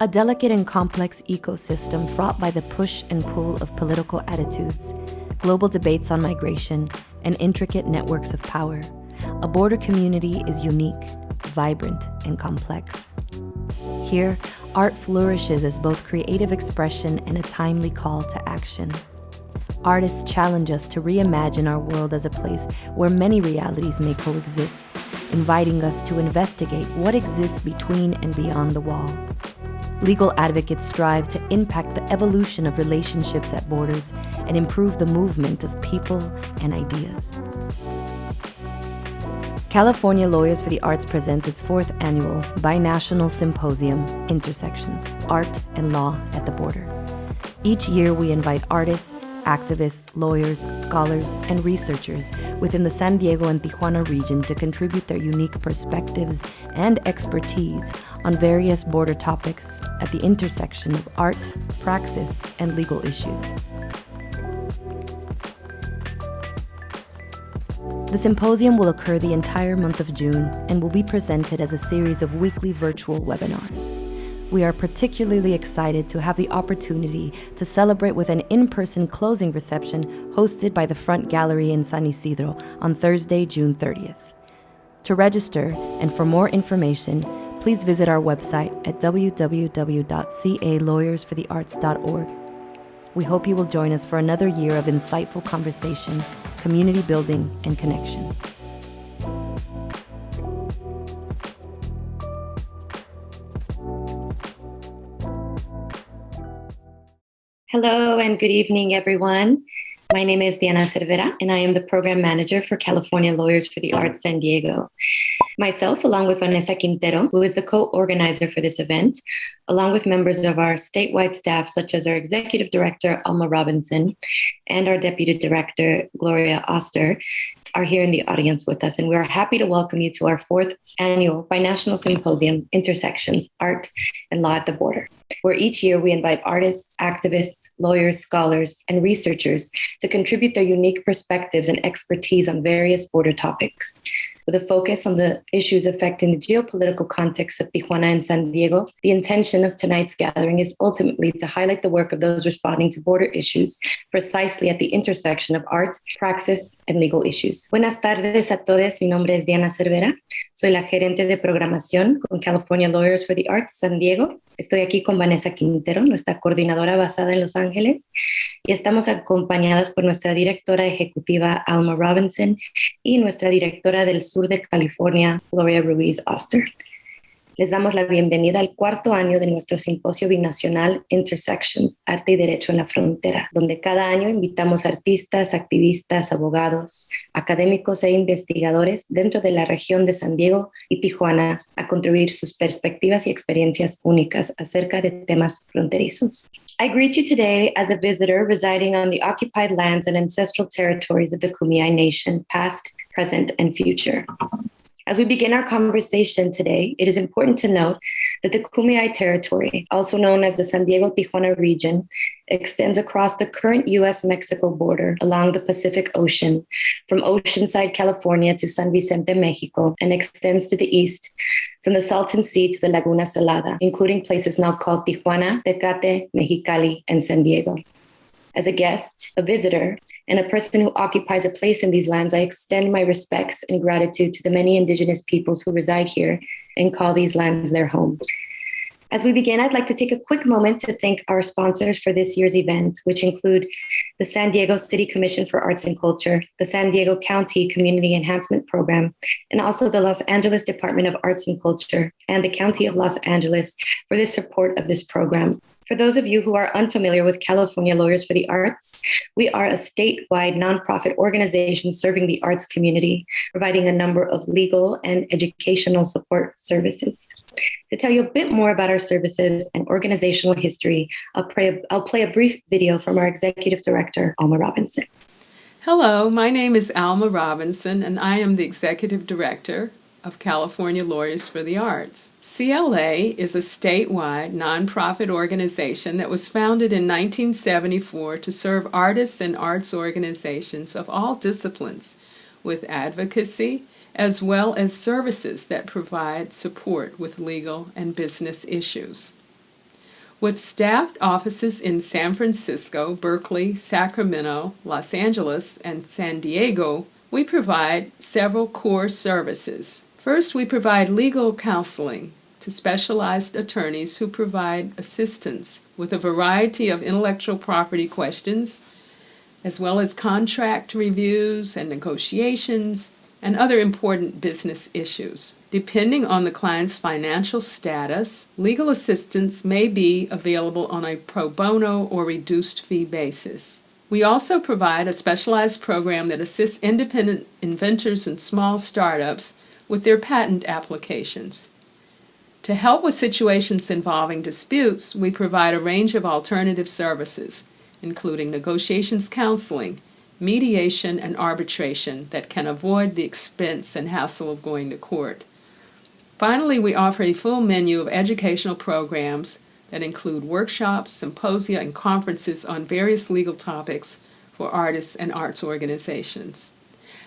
A delicate and complex ecosystem fraught by the push and pull of political attitudes, global debates on migration, and intricate networks of power, a border community is unique, vibrant, and complex. Here, art flourishes as both creative expression and a timely call to action. Artists challenge us to reimagine our world as a place where many realities may coexist, inviting us to investigate what exists between and beyond the wall. Legal advocates strive to impact the evolution of relationships at borders and improve the movement of people and ideas. California Lawyers for the Arts presents its 4th annual binational symposium, Intersections, Art and Law at the Border. Each year we invite artists, activists, lawyers, scholars, and researchers within the San Diego and Tijuana region to contribute their unique perspectives and expertise on various border topics at the intersection of art, praxis, and legal issues. The symposium will occur the entire month of June and will be presented as a series of weekly virtual webinars. We are particularly excited to have the opportunity to celebrate with an in-person closing reception hosted by the Front Gallery in San Isidro on Thursday, June 30th. To register and for more information, please visit our website at www.calawyersforthearts.org. We hope you will join us for another year of insightful conversation, community building, and connection. Hello and good evening, everyone. My name is Diana Cervera, and I am the Program Manager for California Lawyers for the Arts San Diego. Myself, along with Vanessa Quintero, who is the co-organizer for this event, along with members of our statewide staff, such as our Executive Director, Alma Robinson, and our Deputy Director, Gloria Oster, are here in the audience with us, and we are happy to welcome you to our 4th annual binational symposium, Intersections, Art and Law at the Border, where each year we invite artists, activists, lawyers, scholars, and researchers to contribute their unique perspectives and expertise on various border topics. With a focus on the issues affecting the geopolitical context of Tijuana and San Diego, the intention of tonight's gathering is ultimately to highlight the work of those responding to border issues precisely at the intersection of art, praxis, and legal issues. Buenas tardes a todos. Mi nombre es Diana Cervera. Soy la gerente de programación con California Lawyers for the Arts San Diego. Estoy aquí con Vanessa Quintero, nuestra coordinadora basada en Los Ángeles, y estamos acompañadas por nuestra directora ejecutiva Alma Robinson y nuestra directora del sur de California, Gloria Ruiz Oster. Les damos la bienvenida al 4º año de nuestro simposio binacional Intersections, Arte y Derecho en la Frontera, donde cada año invitamos artistas, activistas, abogados, académicos e investigadores dentro de la región de San Diego y Tijuana a contribuir sus perspectivas y experiencias únicas acerca de temas fronterizos. I greet you today as a visitor residing on the occupied lands and ancestral territories of the Kumeyaay Nation, past, present, and future. As we begin our conversation today, it is important to note that the Kumeyaay territory, also known as the San Diego-Tijuana region, extends across the current U.S.-Mexico border along the Pacific Ocean, from Oceanside, California to San Vicente, Mexico, and extends to the east from the Salton Sea to the Laguna Salada, including places now called Tijuana, Tecate, Mexicali, and San Diego. As a guest, a visitor, and a person who occupies a place in these lands, I extend my respects and gratitude to the many indigenous peoples who reside here and call these lands their home. As we begin, I'd like to take a quick moment to thank our sponsors for this year's event, which include the San Diego City Commission for Arts and Culture, the San Diego County Community Enhancement Program, and also the Los Angeles Department of Arts and Culture and the County of Los Angeles for the support of this program. For those of you who are unfamiliar with California Lawyers for the Arts, we are a statewide nonprofit organization serving the arts community, providing a number of legal and educational support services. To tell you a bit more about our services and organizational history, I'll play a brief video from our Executive Director, Alma Robinson. Hello, my name is Alma Robinson, and I am the Executive Director of California Lawyers for the Arts. CLA is a statewide nonprofit organization that was founded in 1974 to serve artists and arts organizations of all disciplines with advocacy as well as services that provide support with legal and business issues. With staffed offices in San Francisco, Berkeley, Sacramento, Los Angeles, and San Diego, we provide several core services. First, we provide legal counseling to specialized attorneys who provide assistance with a variety of intellectual property questions, as well as contract reviews and negotiations and other important business issues. Depending on the client's financial status, legal assistance may be available on a pro bono or reduced fee basis. We also provide a specialized program that assists independent inventors and small startups with their patent applications. To help with situations involving disputes, we provide a range of alternative services, including negotiations counseling, mediation, and arbitration that can avoid the expense and hassle of going to court. Finally, we offer a full menu of educational programs that include workshops, symposia, and conferences on various legal topics for artists and arts organizations.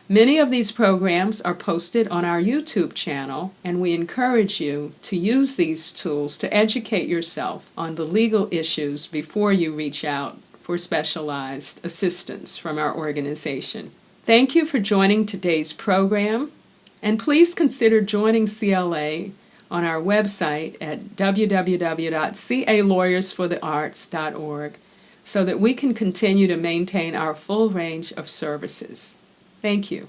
Many of these programs are posted on our YouTube channel, and we encourage you to use these tools to educate yourself on the legal issues before you reach out for specialized assistance from our organization. Thank you for joining today's program, and please consider joining CLA on our website at www.calawyersforthearts.org so that we can continue to maintain our full range of services. Thank you.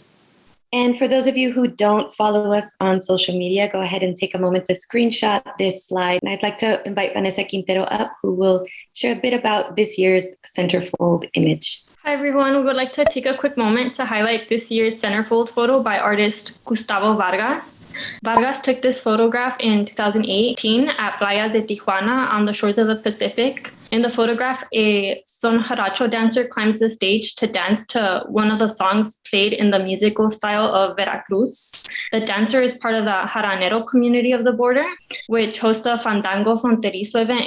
And for those of you who don't follow us on social media, go ahead and take a moment to screenshot this slide. And I'd like to invite Vanessa Quintero up, who will share a bit about this year's centerfold image. Hi, everyone. We would like to take a quick moment to highlight this year's centerfold photo by artist Gustavo Vargas. Vargas took this photograph in 2018 at Playas de Tijuana on the shores of the Pacific. In the photograph, a son jarocho dancer climbs the stage to dance to one of the songs played in the musical style of Veracruz. The dancer is part of the Jaranero community of the border, which hosts a fandango fronterizo event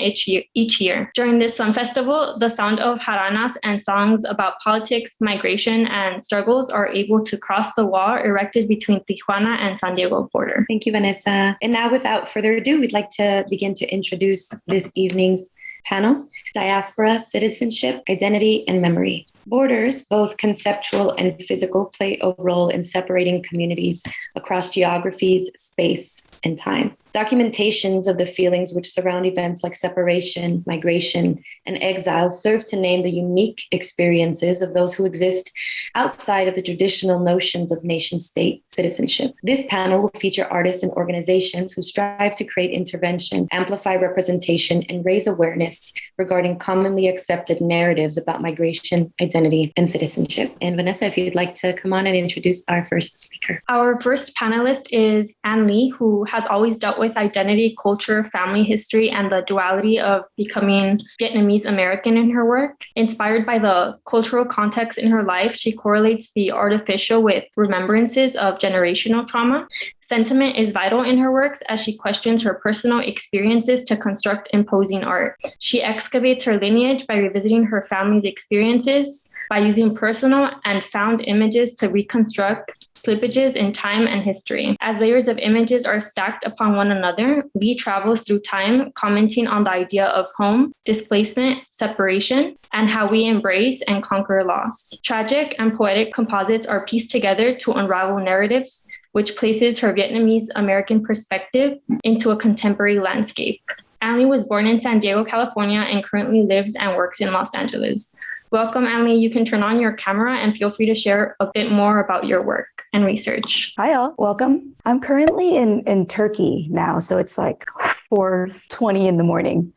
each year. During this sun festival, the sound of jaranas and songs about politics, migration, and struggles are able to cross the wall erected between Tijuana and San Diego border. Thank you, Vanessa. And now, without further ado, we'd like to begin to introduce this evening's panel: Diaspora, Citizenship, Identity, and Memory. Borders, both conceptual and physical, play a role in separating communities across geographies, space, and time. Documentations of the feelings which surround events like separation, migration, and exile serve to name the unique experiences of those who exist outside of the traditional notions of nation-state citizenship. This panel will feature artists and organizations who strive to create intervention, amplify representation, and raise awareness regarding commonly accepted narratives about migration, identity, and citizenship. And Vanessa, if you'd like to come on and introduce our first speaker. Our first panelist is Ann Lee, who has always dealt with identity, culture, family history, and the duality of becoming Vietnamese American in her work. Inspired by the cultural context in her life, she correlates the artificial with remembrances of generational trauma. Sentiment is vital in her works as she questions her personal experiences to construct imposing art. She excavates her lineage by revisiting her family's experiences, by using personal and found images to reconstruct slippages in time and history. As layers of images are stacked upon one another, Lee travels through time, commenting on the idea of home, displacement, separation, and how we embrace and conquer loss. Tragic and poetic composites are pieced together to unravel narratives, which places her Vietnamese American perspective into a contemporary landscape. Ann Lee was born in San Diego, California, and currently lives and works in Los Angeles. Welcome, Ann Lee. You can turn on your camera and feel free to share a bit more about your work and research. Hi, all. Welcome. I'm currently in Turkey now, so it's like 4:20 in the morning.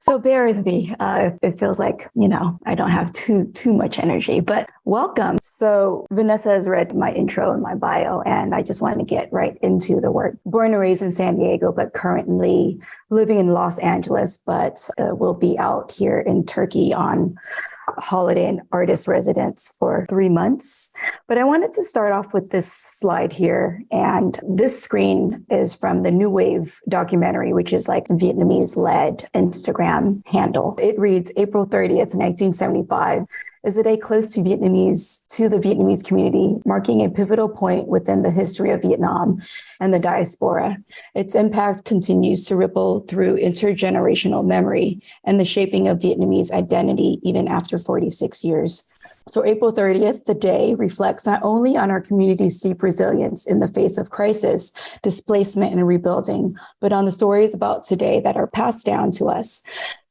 So bear with me. It feels like, I don't have too much energy, but welcome. So Vanessa has read my intro and my bio, and I just wanted to get right into the work. Born and raised in San Diego, but currently living in Los Angeles, but will be out here in Turkey on holiday and artist residence for 3 months. But I wanted to start off with this slide here. And this screen is from the New Wave documentary, which is like Vietnamese-led Instagram handle. It reads April 30th, 1975. is a day close to the Vietnamese community, marking a pivotal point within the history of Vietnam and the diaspora. Its impact continues to ripple through intergenerational memory and the shaping of Vietnamese identity even after 46 years. So April 30th, the day, reflects not only on our community's deep resilience in the face of crisis, displacement, and rebuilding, but on the stories about today that are passed down to us,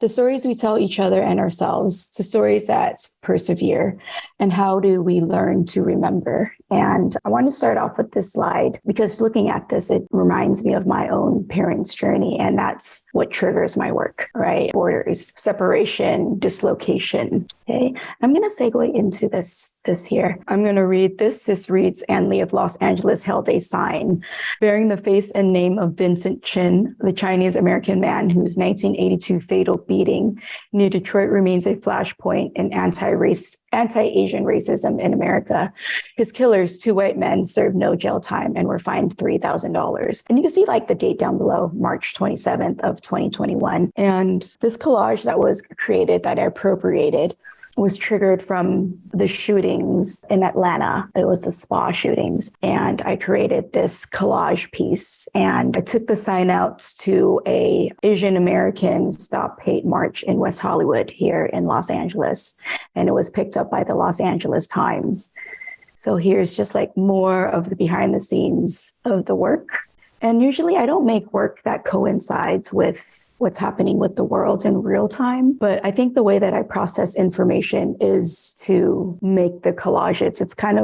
the stories we tell each other and ourselves, the stories that persevere, and how do we learn to remember. And I want to start off with this slide because looking at this, it reminds me of my own parents' journey, and that's what triggers my work, right? Borders, separation, dislocation. Okay, I'm going to segue into this here. I'm going to read this. This reads, Ann Lee of Los Angeles held a sign bearing the face and name of Vincent Chin, the Chinese-American man whose 1982 fatal beating near Detroit remains a flashpoint in anti-Asian racism in America. His killers, 2 white men, served no jail time and were fined $3,000. And you can see the date down below, March 27th of 2021. And this collage that was created that I appropriated was triggered from the shootings in Atlanta. It was the spa shootings. And I created this collage piece and I took the sign out to a Asian American Stop Hate March in West Hollywood here in Los Angeles. And it was picked up by the Los Angeles Times. So here's just more of the behind the scenes of the work. And usually I don't make work that coincides with what's happening with the world in real time. But I think the way that I process information is to make the collages. It's kind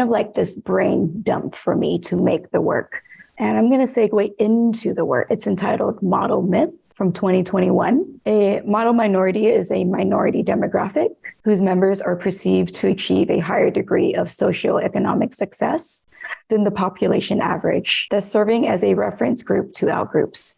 of like this brain dump for me to make the work. And I'm going to segue into the work. It's entitled Model Myth from 2021. A model minority is a minority demographic whose members are perceived to achieve a higher degree of socioeconomic success than the population average, thus serving as a reference group to outgroups.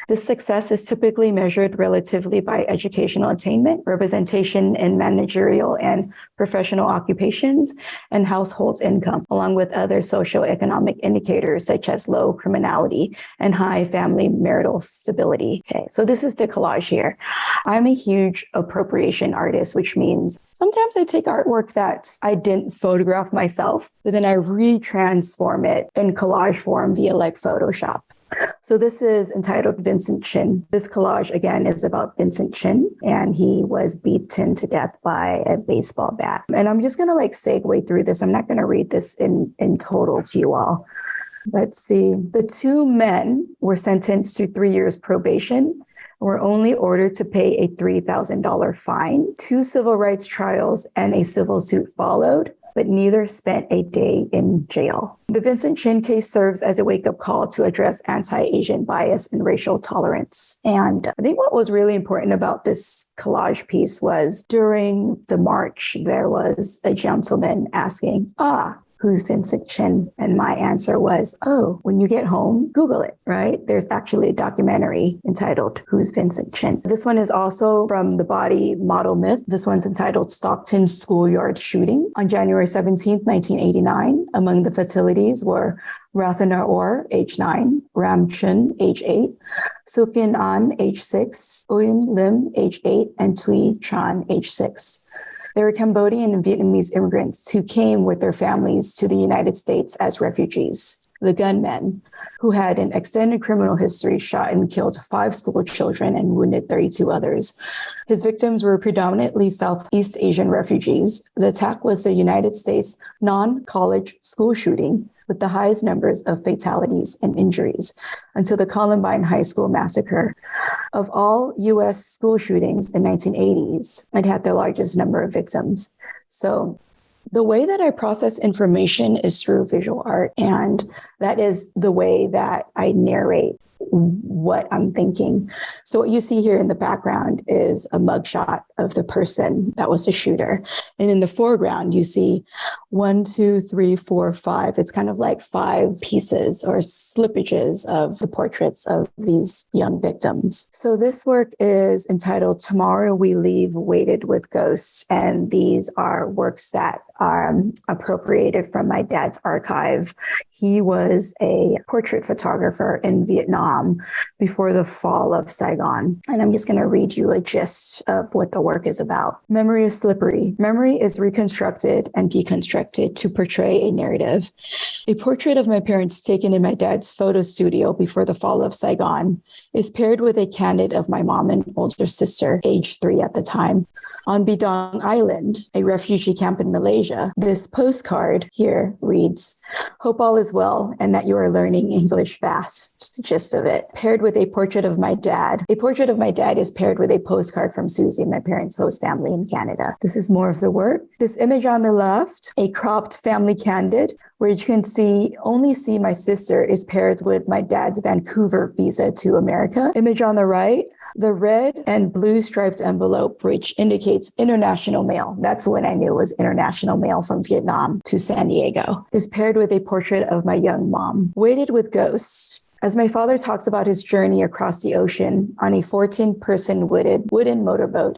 This success is typically measured relatively by educational attainment, representation in managerial and professional occupations, and household income, along with other socioeconomic indicators such as low criminality and high family marital stability. Okay, so this is the collage here. I'm a huge appropriation artist, which means sometimes I take artwork that I didn't photograph myself, but then I retransform it in collage form via Photoshop. So this is entitled Vincent Chin. This collage, again, is about Vincent Chin, and he was beaten to death by a baseball bat. And I'm just going to segue through this. I'm not going to read this in total to you all. Let's see. The 2 men were sentenced to 3 years probation, were only ordered to pay a $3,000 fine. 2 civil rights trials and a civil suit followed, but neither spent a day in jail. The Vincent Chin case serves as a wake-up call to address anti-Asian bias and racial tolerance. And I think what was really important about this collage piece was during the march, there was a gentleman asking, who's Vincent Chin? And my answer was, when you get home, Google it, right? There's actually a documentary entitled Who's Vincent Chin? This one is also from the body Model Myth. This one's entitled Stockton Schoolyard Shooting. On January 17th, 1989, among the fatalities were Rathana Orr, age 9, Ram Chun, age 8, Sukin An, age 6, Uyen Lim, age 8, and Thuy Tran, age 6. They were Cambodian and Vietnamese immigrants who came with their families to the United States as refugees. The gunman, who had an extended criminal history, shot and killed 5 school children and wounded 32 others. His victims were predominantly Southeast Asian refugees. The attack was the United States non-college school shooting with the highest numbers of fatalities and injuries until the Columbine High School massacre. Of all U.S. school shootings in 1980s, it had the largest number of victims. So the way that I process information is through visual art, and that is the way that I narrate what I'm thinking. So what you see here in the background is a mugshot of the person that was the shooter. And in the foreground, you see 1, 2, 3, 4, 5. It's kind of like 5 pieces or slippages of the portraits of these young victims. So this work is entitled Tomorrow We Leave Weighted with Ghosts. And these are works that are appropriated from my dad's archive. He was a portrait photographer in Vietnam Vietnam before the fall of Saigon. And I'm just going to read you a gist of what the work is about. Memory is slippery. Memory is reconstructed and deconstructed to portray a narrative. A portrait of my parents taken in my dad's photo studio before the fall of Saigon is paired with a candid of my mom and older sister, age 3 at the time. On Bidong Island, a refugee camp in Malaysia, this postcard here reads, "Hope all is well and that you are learning English fast." It's the gist of it. Paired with a portrait of my dad. A portrait of my dad is paired with a postcard from Susie, my parents' host family in Canada. This is more of the work. This image on the left, a cropped family candid, where you can only see my sister, is paired with my dad's Vancouver visa to America. Image on the right, the red and blue striped envelope, which indicates international mail. That's when I knew it was international mail from Vietnam to San Diego, is paired with a portrait of my young mom. Weighted with ghosts. As my father talks about his journey across the ocean on a 14-person wooden motorboat,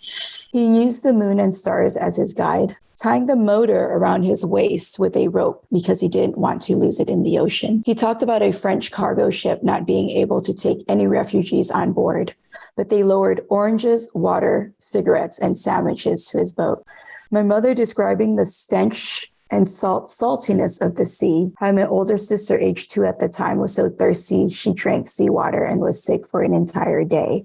he used the moon and stars as his guide, tying the motor around his waist with a rope because he didn't want to lose it in the ocean. He talked about a French cargo ship not being able to take any refugees on board, but they lowered oranges, water, cigarettes, and sandwiches to his boat. My mother describing the stench and saltiness of the sea. How my older sister, age 2 at the time, was so thirsty she drank seawater and was sick for an entire day.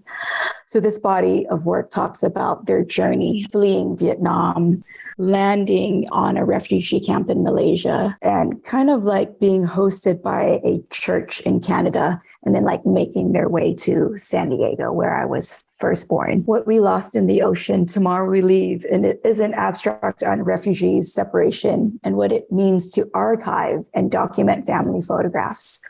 So this body of work talks about their journey, fleeing Vietnam, landing on a refugee camp in Malaysia, and kind of like being hosted by a church in Canada, and then like making their way to San Diego, where I was first born. What we lost in the ocean, tomorrow we leave. And it is an abstract on refugees, separation, and what it means to archive and document family photographs.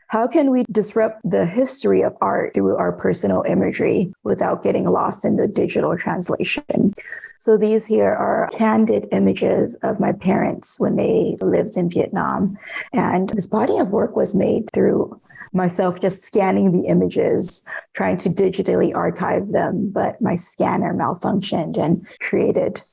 How can we disrupt the history of art through our personal imagery without getting lost in the digital translation? So these here are candid images of my parents when they lived in Vietnam. And this body of work was made through myself just scanning the images, trying to digitally archive them, but my scanner malfunctioned and created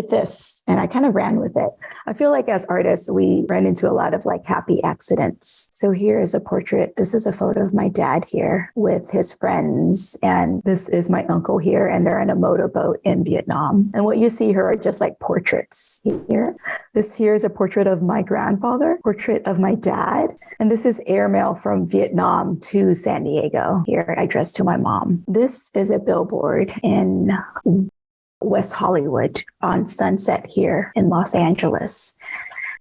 this, and I kind of ran with it. I feel like as artists, we run into a lot of like happy accidents. So here is a portrait. This is a photo of my dad here with his friends, and this is my uncle here, and they're on a motorboat in Vietnam. And what you see here are just like portraits here. This here is a portrait of my grandfather, portrait of my dad, and this is airmail from Vietnam to San Diego. Here, addressed to my mom. This is a billboard in West Hollywood on Sunset here in Los Angeles.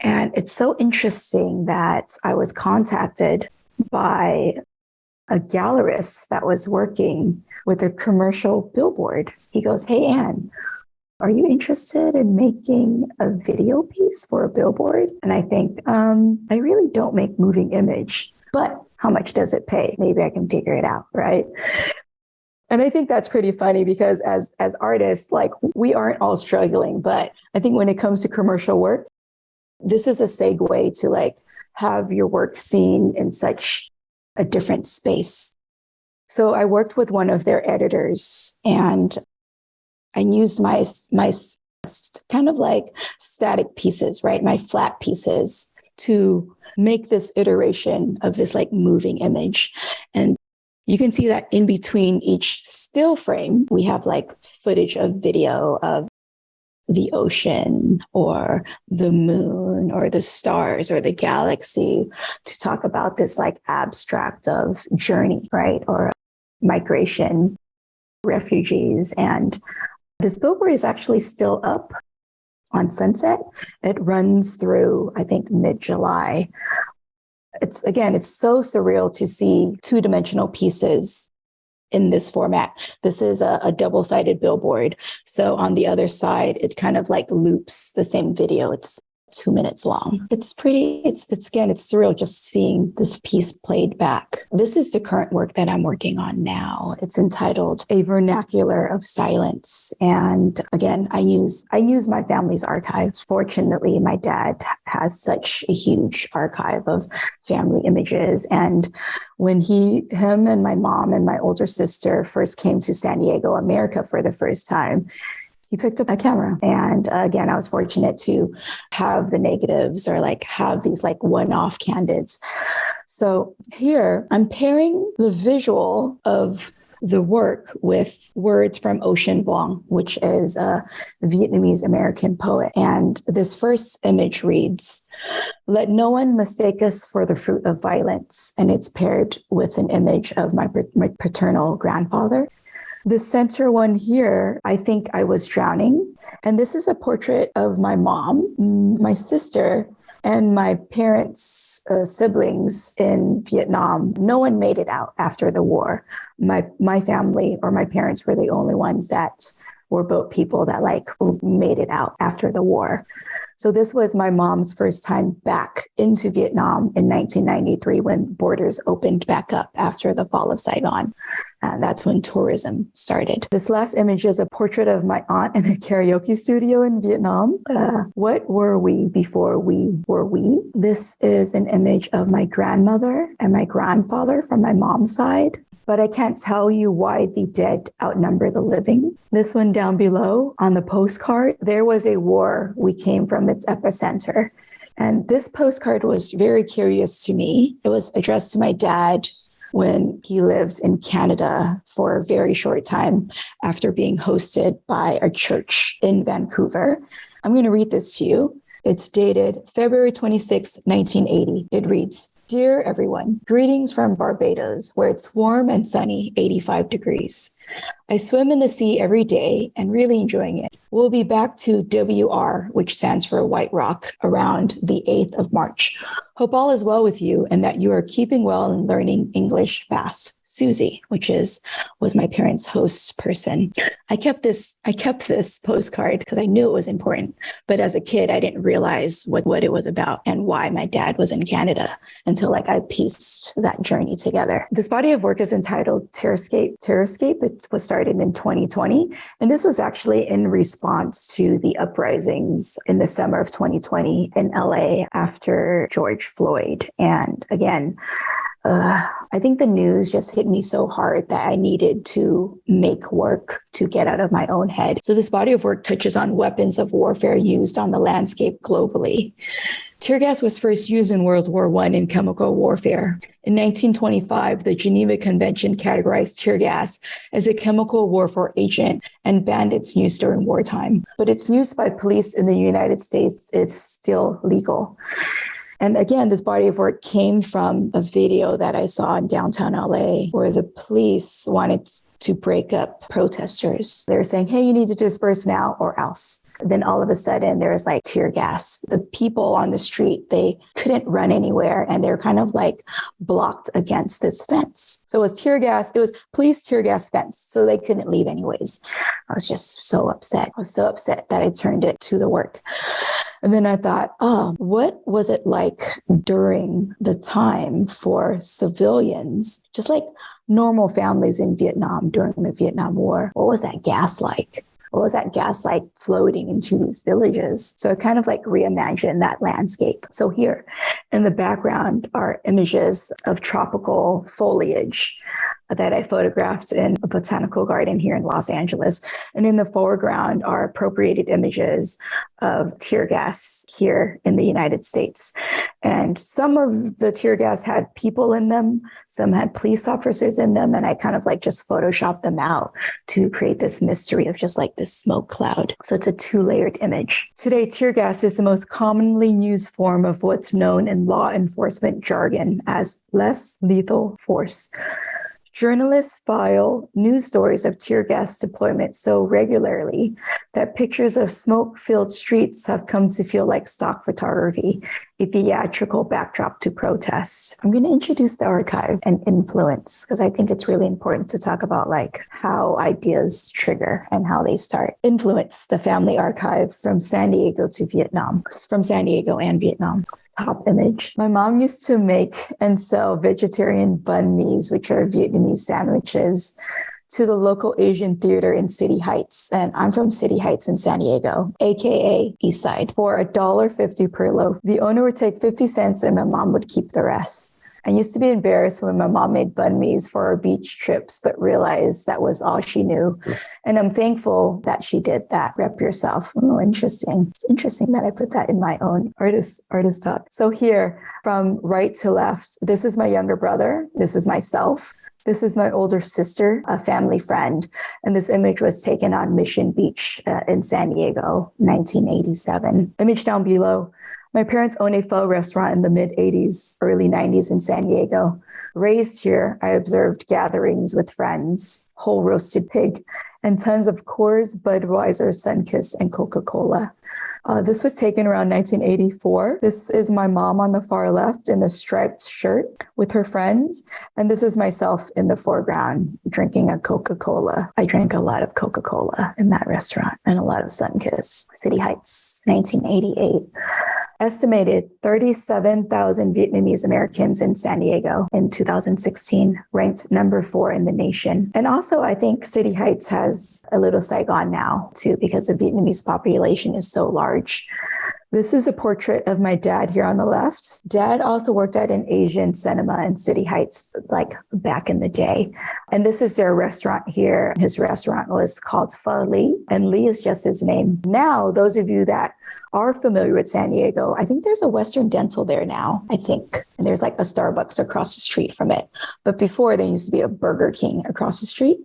And it's so interesting that I was contacted by a gallerist that was working with a commercial billboard. He goes, "Hey, Anne, are you interested in making a video piece for a billboard?" And I think, I really don't make moving image, but how much does it pay? Maybe I can figure it out, right? And I think that's pretty funny because as artists, like we aren't all struggling, but I think when it comes to commercial work, this is a segue to like have your work seen in such a different space. So I worked with one of their editors and I used my kind of like static pieces, right? My flat pieces to make this iteration of this like moving image. And you can see that in between each still frame, we have like footage of video of the ocean or the moon or the stars or the galaxy to talk about this like abstract of journey, right? Or migration, refugees. And this billboard is actually still up on Sunset. It runs through, I think, mid-July. It's so surreal to see two-dimensional pieces in this format. This is a double-sided billboard. So on the other side, it kind of like loops the same video. It's 2 minutes long. It's surreal just seeing this piece played back. This is the current work that I'm working on now. It's entitled A Vernacular of Silence. And again, I use my family's archive. Fortunately, my dad has such a huge archive of family images. And when him and my mom and my older sister first came to San Diego, America for the first time, he picked up a camera. And again, I was fortunate to have the negatives or like have these like one-off candids. So here I'm pairing the visual of the work with words from Ocean Vuong, which is a Vietnamese American poet. And this first image reads, "Let no one mistake us for the fruit of violence." And it's paired with an image of my paternal grandfather. The center one here, I think I was drowning. And this is a portrait of my mom, my sister, and my parents' siblings in Vietnam. No one made it out after the war. My family or my parents were the only ones that were boat people that like made it out after the war. So this was my mom's first time back into Vietnam in 1993 when borders opened back up after the fall of Saigon. That's when tourism started. This last image is a portrait of my aunt in a karaoke studio in Vietnam. What were we before we were we? This is an image of my grandmother and my grandfather from my mom's side. But I can't tell you why the dead outnumber the living. This one down below on the postcard, there was a war. We came from its epicenter. And this postcard was very curious to me. It was addressed to my dad when he lived in Canada for a very short time after being hosted by a church in Vancouver. I'm going to read this to you. It's dated February 26, 1980. It reads, "Dear everyone, greetings from Barbados, where it's warm and sunny, 85 degrees. I swim in the sea every day and really enjoying it. We'll be back to WR, which stands for White Rock, around the 8th of March. Hope all is well with you and that you are keeping well and learning English fast. Susie," which was my parents' host person. I kept this postcard because I knew it was important. But as a kid, I didn't realize what it was about and why my dad was in Canada until I pieced that journey together. This body of work is entitled Terrascape. It was started in 2020. And this was actually in response to the uprisings in the summer of 2020 in LA after George Floyd. And again, I think the news just hit me so hard that I needed to make work to get out of my own head. So this body of work touches on weapons of warfare used on the landscape globally. Tear gas was first used in World War I in chemical warfare. In 1925, the Geneva Convention categorized tear gas as a chemical warfare agent and banned its use during wartime. But its use by police in the United States is still legal. And again, this body of work came from a video that I saw in downtown LA where the police wanted to break up protesters. They were saying, "Hey, you need to disperse now or else." Then all of a sudden there was tear gas. The people on the street, they couldn't run anywhere and they're kind of blocked against this fence. So it was tear gas. It was police tear gas fence. So they couldn't leave anyways. I was just so upset. I was so upset that I turned it to the work. And then I thought, what was it like during the time for civilians, just like normal families in Vietnam during the Vietnam War? What was that gas like? What was that gas like floating into these villages? So I kind of reimagined that landscape. So here in the background are images of tropical foliage that I photographed in a botanical garden here in Los Angeles. And in the foreground are appropriated images of tear gas here in the United States. And some of the tear gas had people in them, some had police officers in them, and I kind of just photoshopped them out to create this mystery of just this smoke cloud. So it's a two-layered image. Today, tear gas is the most commonly used form of what's known in law enforcement jargon as less lethal force. Journalists file news stories of tear gas deployment so regularly that pictures of smoke-filled streets have come to feel like stock photography, a theatrical backdrop to protest. I'm going to introduce the archive and influence because I think it's really important to talk about how ideas trigger and how they start. Influence, the family archive from San Diego to Vietnam, from San Diego and Vietnam. Top image. My mom used to make and sell vegetarian banh mis, which are Vietnamese sandwiches, to the local Asian theater in City Heights. And I'm from City Heights in San Diego, aka East Side, for $1.50 per loaf. The owner would take 50 cents and my mom would keep the rest. I used to be embarrassed when my mom made banh mi's for our beach trips, but realized that was all she knew. And I'm thankful that she did that. Rep yourself. Oh, interesting. It's interesting that I put that in my own artist talk. So here, from right to left, this is my younger brother. This is myself. This is my older sister, a family friend. And this image was taken on Mission Beach in San Diego, 1987. Image down below. My parents owned a pho restaurant in the mid-'80s, early 90s in San Diego. Raised here, I observed gatherings with friends, whole roasted pig, and tons of Coors, Budweiser, Sunkist, and Coca-Cola. This was taken around 1984. This is my mom on the far left in the striped shirt with her friends. And this is myself in the foreground drinking a Coca-Cola. I drank a lot of Coca-Cola in that restaurant and a lot of Sunkist. City Heights, 1988. Estimated 37,000 Vietnamese Americans in San Diego in 2016, ranked number 4 in the nation. And also, I think City Heights has a little Saigon now, too, because the Vietnamese population is so large. This is a portrait of my dad here on the left. Dad also worked at an Asian cinema in City Heights, like back in the day. And this is their restaurant here. His restaurant was called Pho Lee, and Lee is just his name. Now, those of you that are familiar with San Diego, I think there's a Western Dental there now, I think. And there's like a Starbucks across the street from it. But before, there used to be a Burger King across the street.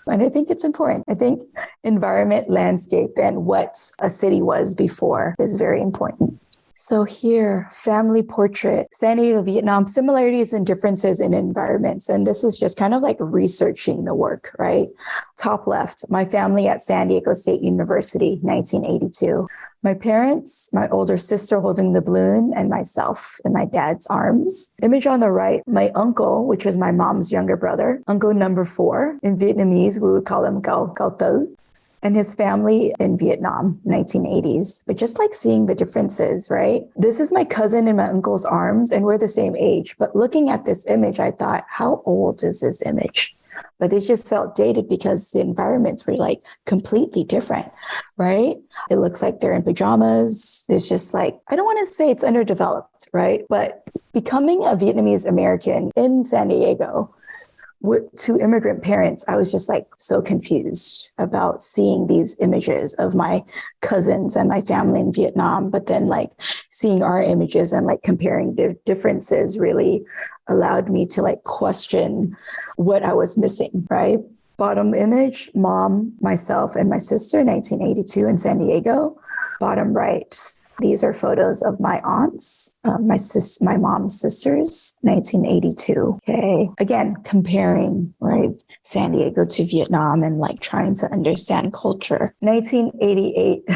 And I think it's important. I think environment, landscape, and what a city was before is very important. So here, family portrait, San Diego, Vietnam, similarities and differences in environments. And this is just kind of like researching the work, right? Top left, my family at San Diego State University, 1982. My parents, my older sister holding the balloon, and myself in my dad's arms. Image on the right, my uncle, which was my mom's younger brother, uncle number 4. In Vietnamese, we would call him Cao Tho, and his family in Vietnam, 1980s. But just like seeing the differences, right? This is my cousin in my uncle's arms, and we're the same age. But looking at this image, I thought, how old is this image? But it just felt dated because the environments were like completely different, right? It looks like they're in pajamas. It's just like, I don't want to say it's underdeveloped, right? But becoming a Vietnamese American in San Diego with 2 immigrant parents, I was just like so confused about seeing these images of my cousins and my family in Vietnam, but then like seeing our images and like comparing the differences really allowed me to like question what I was missing, right? Bottom image, mom, myself, and my sister, 1982 in San Diego. Bottom right, these are photos of my aunts, my mom's sisters, 1982. Okay. Again, comparing, right, San Diego to Vietnam and like trying to understand culture. 1988.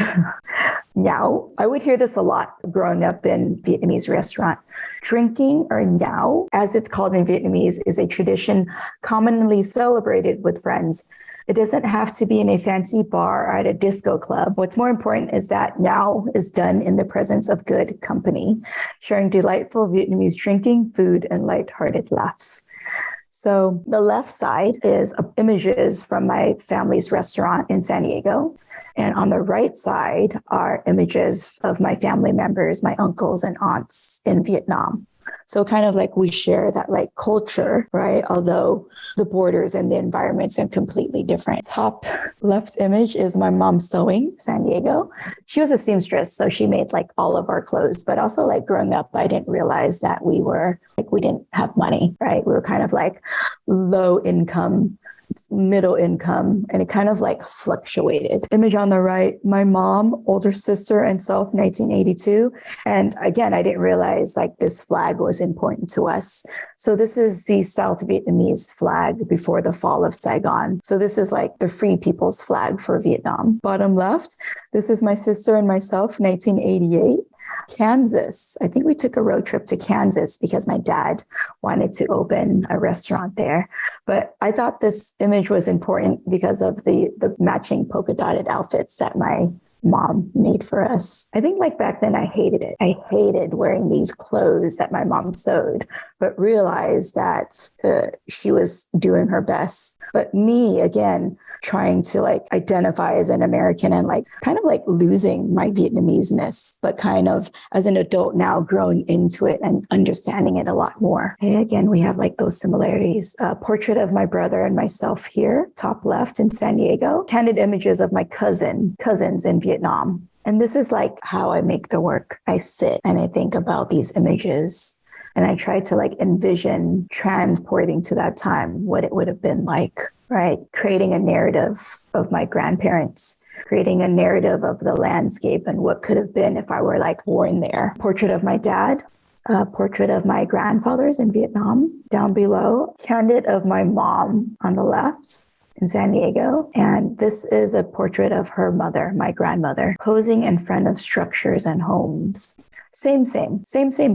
Nhao. I would hear this a lot growing up in Vietnamese restaurant. Drinking, or nhao, as it's called in Vietnamese, is a tradition commonly celebrated with friends. It doesn't have to be in a fancy bar or at a disco club. What's more important is that nhao is done in the presence of good company, sharing delightful Vietnamese drinking, food, and lighthearted laughs. So the left side is images from my family's restaurant in San Diego. And on the right side are images of my family members, my uncles and aunts in Vietnam. So kind of like we share that like culture, right? Although the borders and the environments are completely different. Top left image is my mom sewing, San Diego. She was a seamstress, so she made like all of our clothes. But also like growing up, I didn't realize that we didn't have money, right? We were kind of like low income, middle income, and it kind of like fluctuated. Image on the right, my mom, older sister, and self, 1982. And again, I didn't realize like this flag was important to us. So this is the South Vietnamese flag before the fall of Saigon. So this is like the free people's flag for Vietnam. Bottom left, this is my sister and myself, 1988. Kansas. I think we took a road trip to Kansas because my dad wanted to open a restaurant there. But I thought this image was important because of the matching polka dotted outfits that my mom made for us. I think like back then I hated it. I hated wearing these clothes that my mom sewed, but realized that she was doing her best. But me, again, trying to like identify as an American and like kind of like losing my Vietnamese-ness, but kind of as an adult now growing into it and understanding it a lot more. And again, we have like those similarities. A portrait of my brother and myself here, top left in San Diego. Candid images of my cousins in Vietnam. And this is like how I make the work. I sit and I think about these images and I try to like envision transporting to that time what it would have been like, right? Creating a narrative of my grandparents, creating a narrative of the landscape and what could have been if I were like born there. Portrait of my dad, a portrait of my grandfathers in Vietnam down below, candid of my mom on the left in San Diego. And this is a portrait of her mother, my grandmother, posing in front of structures and homes. Same,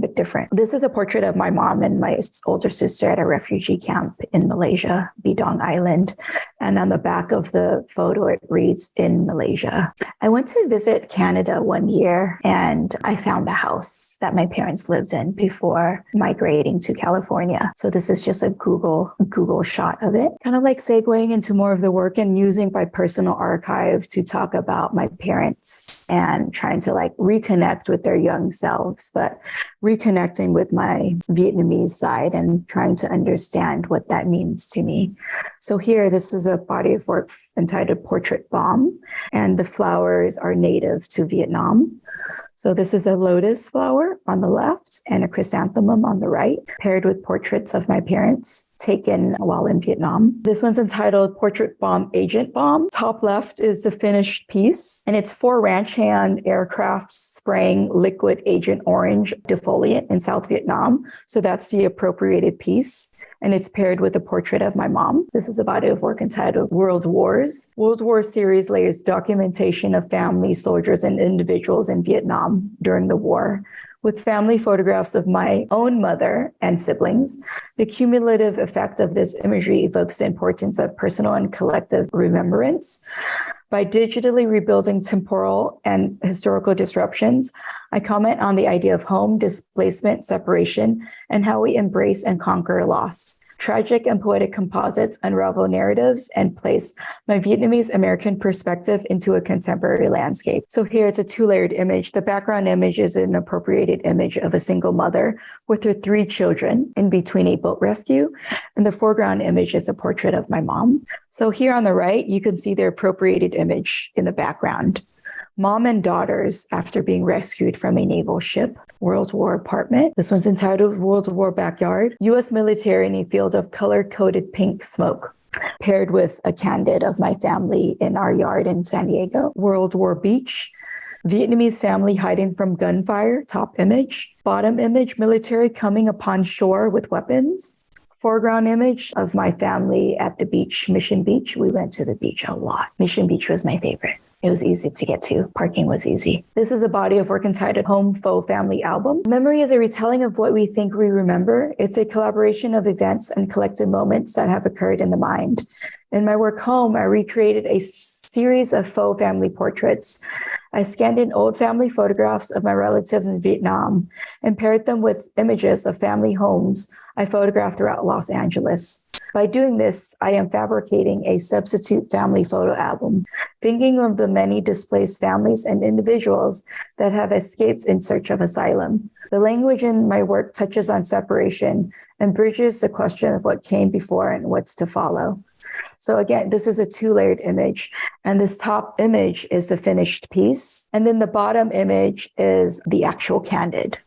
but different. This is a portrait of my mom and my older sister at a refugee camp in Malaysia, Bidong Island. And on the back of the photo, it reads, "In Malaysia." I went to visit Canada one year and I found a house that my parents lived in before migrating to California. So this is just a Google shot of it. Kind of like segueing into more of the work and using my personal archive to talk about my parents and trying to like reconnect with their young selves, but reconnecting with my Vietnamese side and trying to understand what that means to me. So here, this is a body of work entitled Portrait Bomb, and the flowers are native to Vietnam. So this is a lotus flower on the left and a chrysanthemum on the right, paired with portraits of my parents taken while in Vietnam. This one's entitled Portrait Bomb, Agent Bomb. Top left is the finished piece, and it's 4 ranch hand aircraft spraying liquid Agent Orange defoliant in South Vietnam. So that's the appropriated piece. And it's paired with a portrait of my mom. This is a body of work entitled World Wars. World Wars series layers documentation of families, soldiers, and individuals in Vietnam during the war, with family photographs of my own mother and siblings. The cumulative effect of this imagery evokes the importance of personal and collective remembrance. By digitally rebuilding temporal and historical disruptions, I comment on the idea of home, displacement, separation, and how we embrace and conquer loss. Tragic and poetic composites unravel narratives and place my Vietnamese American perspective into a contemporary landscape. So here it's a 2-layered image. The background image is an appropriated image of a single mother with her 3 children in between a boat rescue. And the foreground image is a portrait of my mom. So here on the right, you can see the appropriated image in the background. Mom and daughters after being rescued from a naval ship, World War apartment. This one's entitled World War Backyard. U.S. military in a field of color-coded pink smoke, paired with a candid of my family in our yard in San Diego. World War Beach. Vietnamese family hiding from gunfire, top image. Bottom image, military coming upon shore with weapons. Foreground image of my family at the beach, Mission Beach. We went to the beach a lot. Mission Beach was my favorite. It was easy to get to. Parking was easy. This is a body of work entitled Home Faux Family Album. Memory is a retelling of what we think we remember. It's a collaboration of events and collective moments that have occurred in the mind. In my work Home, I recreated a series of faux family portraits. I scanned in old family photographs of my relatives in Vietnam and paired them with images of family homes I photographed throughout Los Angeles. By doing this, I am fabricating a substitute family photo album, thinking of the many displaced families and individuals that have escaped in search of asylum. The language in my work touches on separation and bridges the question of what came before and what's to follow. So again, this is a 2-layered image, and this top image is the finished piece. And then the bottom image is the actual candid.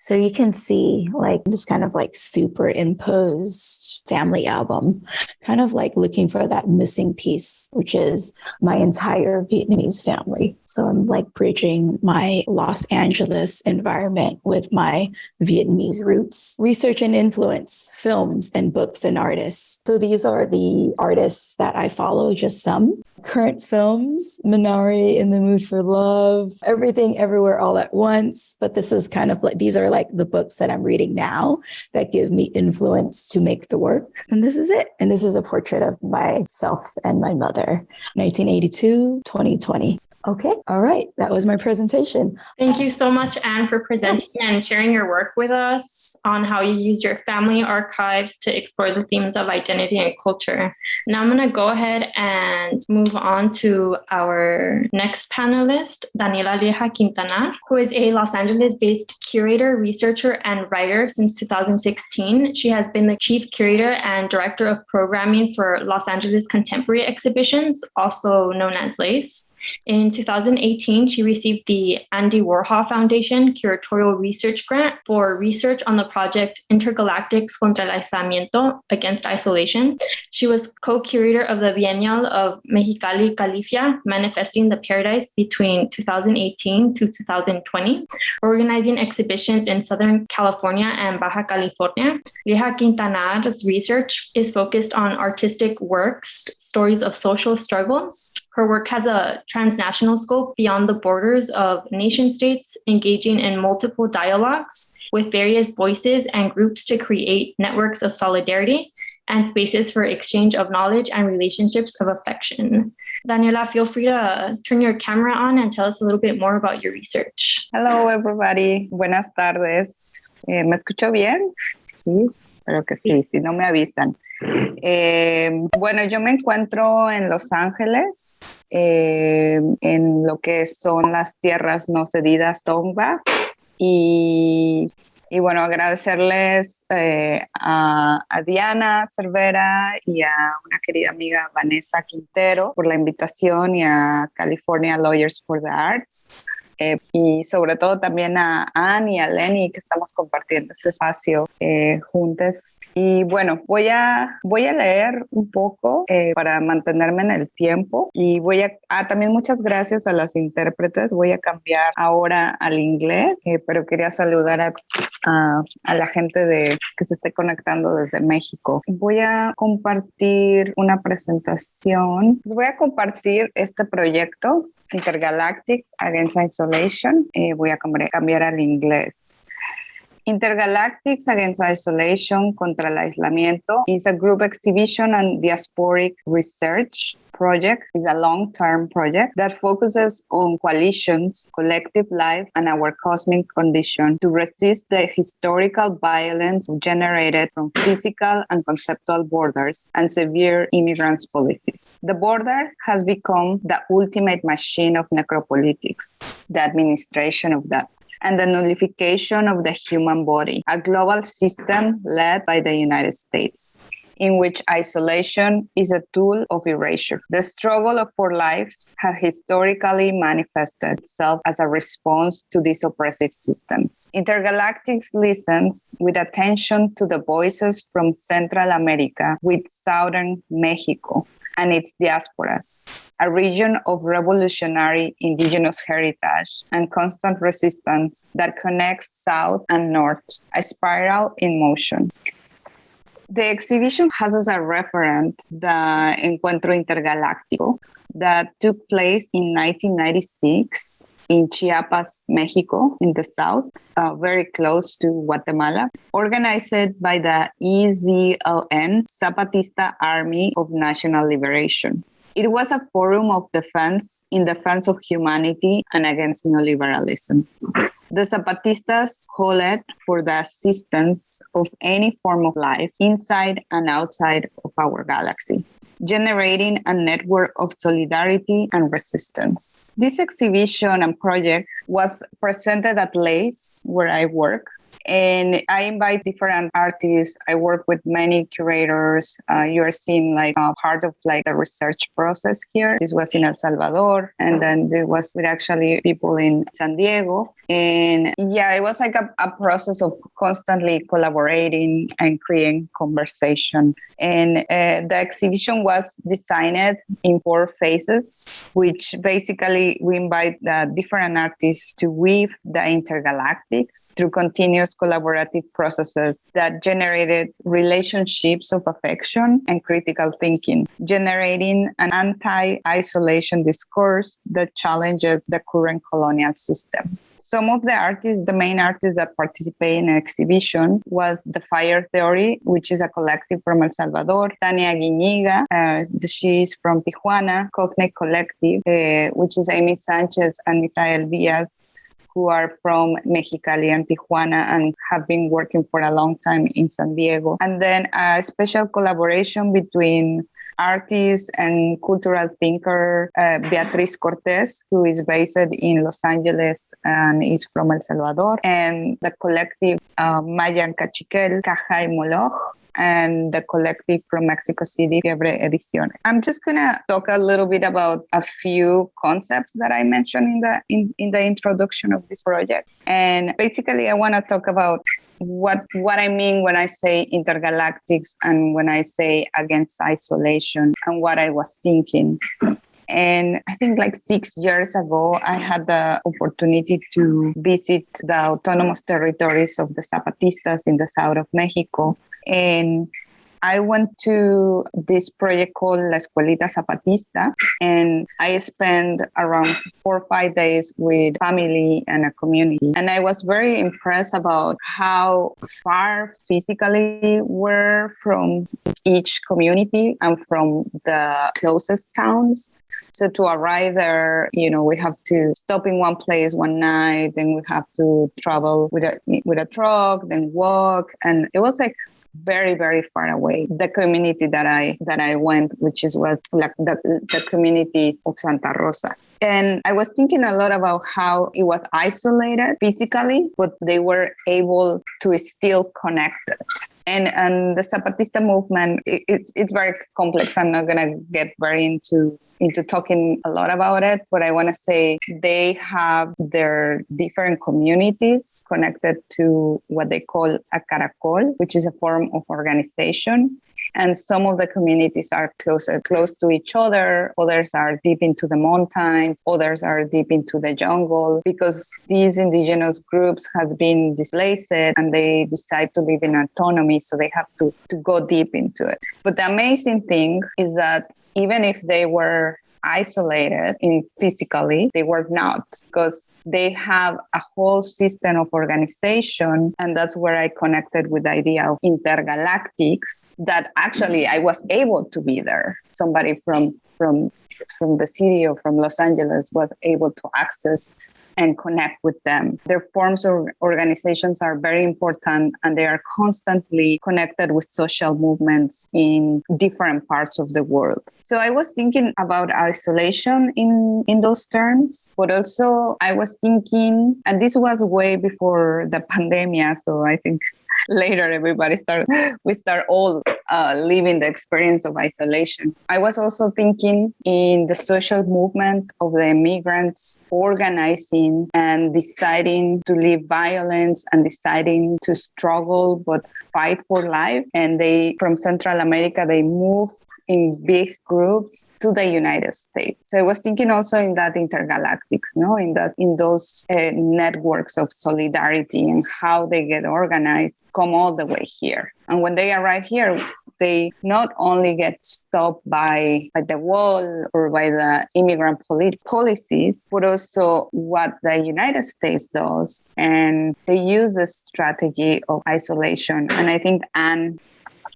So you can see like this kind of like superimposed family album, kind of like looking for that missing piece, which is my entire Vietnamese family. So I'm like bridging my Los Angeles environment with my Vietnamese roots. Research and influence, films and books and artists. So these are the artists that I follow, just some. Current films, Minari, In the Mood for Love, Everything Everywhere All at Once. But this is kind of like, these are like the books that I'm reading now that give me influence to make the work. And this is it. And this is a portrait of myself and my mother, 1982, 2020. Okay. All right. That was my presentation. Thank you so much, Anne, for presenting and sharing your work with us on how you use your family archives to explore the themes of identity and culture. Now I'm going to go ahead and move on to our next panelist, Daniela Lieja Quintanar, who is a Los Angeles-based curator, researcher, and writer since 2016. She has been the chief curator and director of programming for Los Angeles Contemporary Exhibitions, also known as LACE. In 2018, she received the Andy Warhol Foundation Curatorial Research Grant for research on the project Intergalactics contra el Aislamiento, Against Isolation. She was co-curator of the Biennial of Mexicali, Califia, Manifesting the Paradise between 2018 to 2020, organizing exhibitions in Southern California and Baja California. Lieja Quintanar's research is focused on artistic works, stories of social struggles. Her work has a transnational scope beyond the borders of nation states, engaging in multiple dialogues with various voices and groups to create networks of solidarity and spaces for exchange of knowledge and relationships of affection. Daniela, feel free to turn your camera on and tell us a little bit more about your research. Hello, everybody. Buenas tardes. ¿Me escucho bien? Sí, espero que sí, si no me avisan. Bueno, yo me encuentro en Los Ángeles, en lo que son las tierras no cedidas Tongva, y bueno, agradecerles a Diana Cervera y a una querida amiga Vanessa Quintero por la invitación y a California Lawyers for the Arts. Y sobre todo también a Anne y a Lenny, que estamos compartiendo este espacio juntas. Y bueno, voy a leer un poco para mantenerme en el tiempo. Y también muchas gracias a las intérpretes. Voy a cambiar ahora al inglés, pero quería saludar a la gente que se esté conectando desde México. Voy a compartir una presentación. Les voy a compartir este proyecto, Intergalactics Against Isolation. Voy a cambiar al inglés. Intergalactics Against Isolation, contra el aislamiento, is a group exhibition and diasporic research project. Is a long-term project that focuses on coalitions, collective life, and our cosmic condition to resist the historical violence generated from physical and conceptual borders and severe immigrants policies. The border has become the ultimate machine of necropolitics, the administration of that, and the nullification of the human body, a global system led by the United States, in which isolation is a tool of erasure. The struggle for life has historically manifested itself as a response to these oppressive systems. Intergalactics listens with attention to the voices from Central America with Southern Mexico and its diasporas, a region of revolutionary indigenous heritage and constant resistance that connects South and North, a spiral in motion. The exhibition has as a referent the Encuentro Intergaláctico that took place in 1996 in Chiapas, Mexico, in the south, very close to Guatemala, organized by the EZLN, Zapatista Army of National Liberation. It was a forum of defense in defense of humanity and against neoliberalism. The Zapatistas called for the assistance of any form of life inside and outside of our galaxy, generating a network of solidarity and resistance. This exhibition and project was presented at LACE, where I work, and I invite different artists. I work with many curators. You're seeing part of the research process here. This was in El Salvador, and then there was with actually people in San Diego. And yeah, it was a process of constantly collaborating and creating conversation. And the exhibition was designed in 4 phases, which basically we invite different artists to weave the intergalactics through continuous collaborative processes that generated relationships of affection and critical thinking, generating an anti-isolation discourse that challenges the current colonial system. some of the artists, the main artists that participate in the exhibition was the Fire Theory, which is a collective from El Salvador. Tania Guiñiga, she's from Tijuana. Cognate Collective, which is Amy Sanchez and Misael Diaz, who are from Mexicali and Tijuana and have been working for a long time in San Diego. And then a special collaboration between artist and cultural thinker Beatriz Cortez, who is based in Los Angeles and is from El Salvador, and the collective Mayan Cachiquel, Caja y Moloch, and the collective from Mexico City, Fiebre Ediciones. I'm just gonna talk a little bit about a few concepts that I mentioned in the introduction of this project. And basically, I want to talk about what I mean when I say intergalactics and when I say against isolation and what I was thinking. And I think like 6 years ago, I had the opportunity to visit the autonomous territories of the Zapatistas in the south of Mexico. And I went to this project called La Escuelita Zapatista, and I spent around 4 or 5 days with family and a community. And I was very impressed about how far physically we're from each community and from the closest towns. So to arrive there, we have to stop in one place one night, then we have to travel with a truck, then walk, and it was like very, very far away. The community that I went, which is the community of Santa Rosa. And I was thinking a lot about how it was isolated physically, but they were able to still connect it. And the Zapatista movement, it's very complex. I'm not gonna get very into talking a lot about it, but I want to say they have their different communities connected to what they call a caracol, which is a form of organization. And some of the communities are close to each other. Others are deep into the mountains. Others are deep into the jungle because these indigenous groups has been displaced and they decide to live in autonomy. So they have to go deep into it. But the amazing thing is that even if they were isolated physically, they were not, because they have a whole system of organization. And that's where I connected with the idea of intergalactics, that actually I was able to be there. Somebody from the city or from Los Angeles was able to access and connect with them. Their forms of organizations are very important, and they are constantly connected with social movements in different parts of the world. So I was thinking about isolation in those terms, but also I was thinking, and this was way before the pandemic, so I think later we start all living the experience of isolation. I was also thinking in the social movement of the immigrants organizing and deciding to leave violence and deciding to struggle but fight for life. And they, from Central America, they moved in big groups to the United States. So I was thinking also in that intergalactics, in those networks of solidarity and how they get organized, come all the way here. And when they arrive here, they not only get stopped by the wall or by the immigrant policies, but also what the United States does. And they use a strategy of isolation. And I think Anne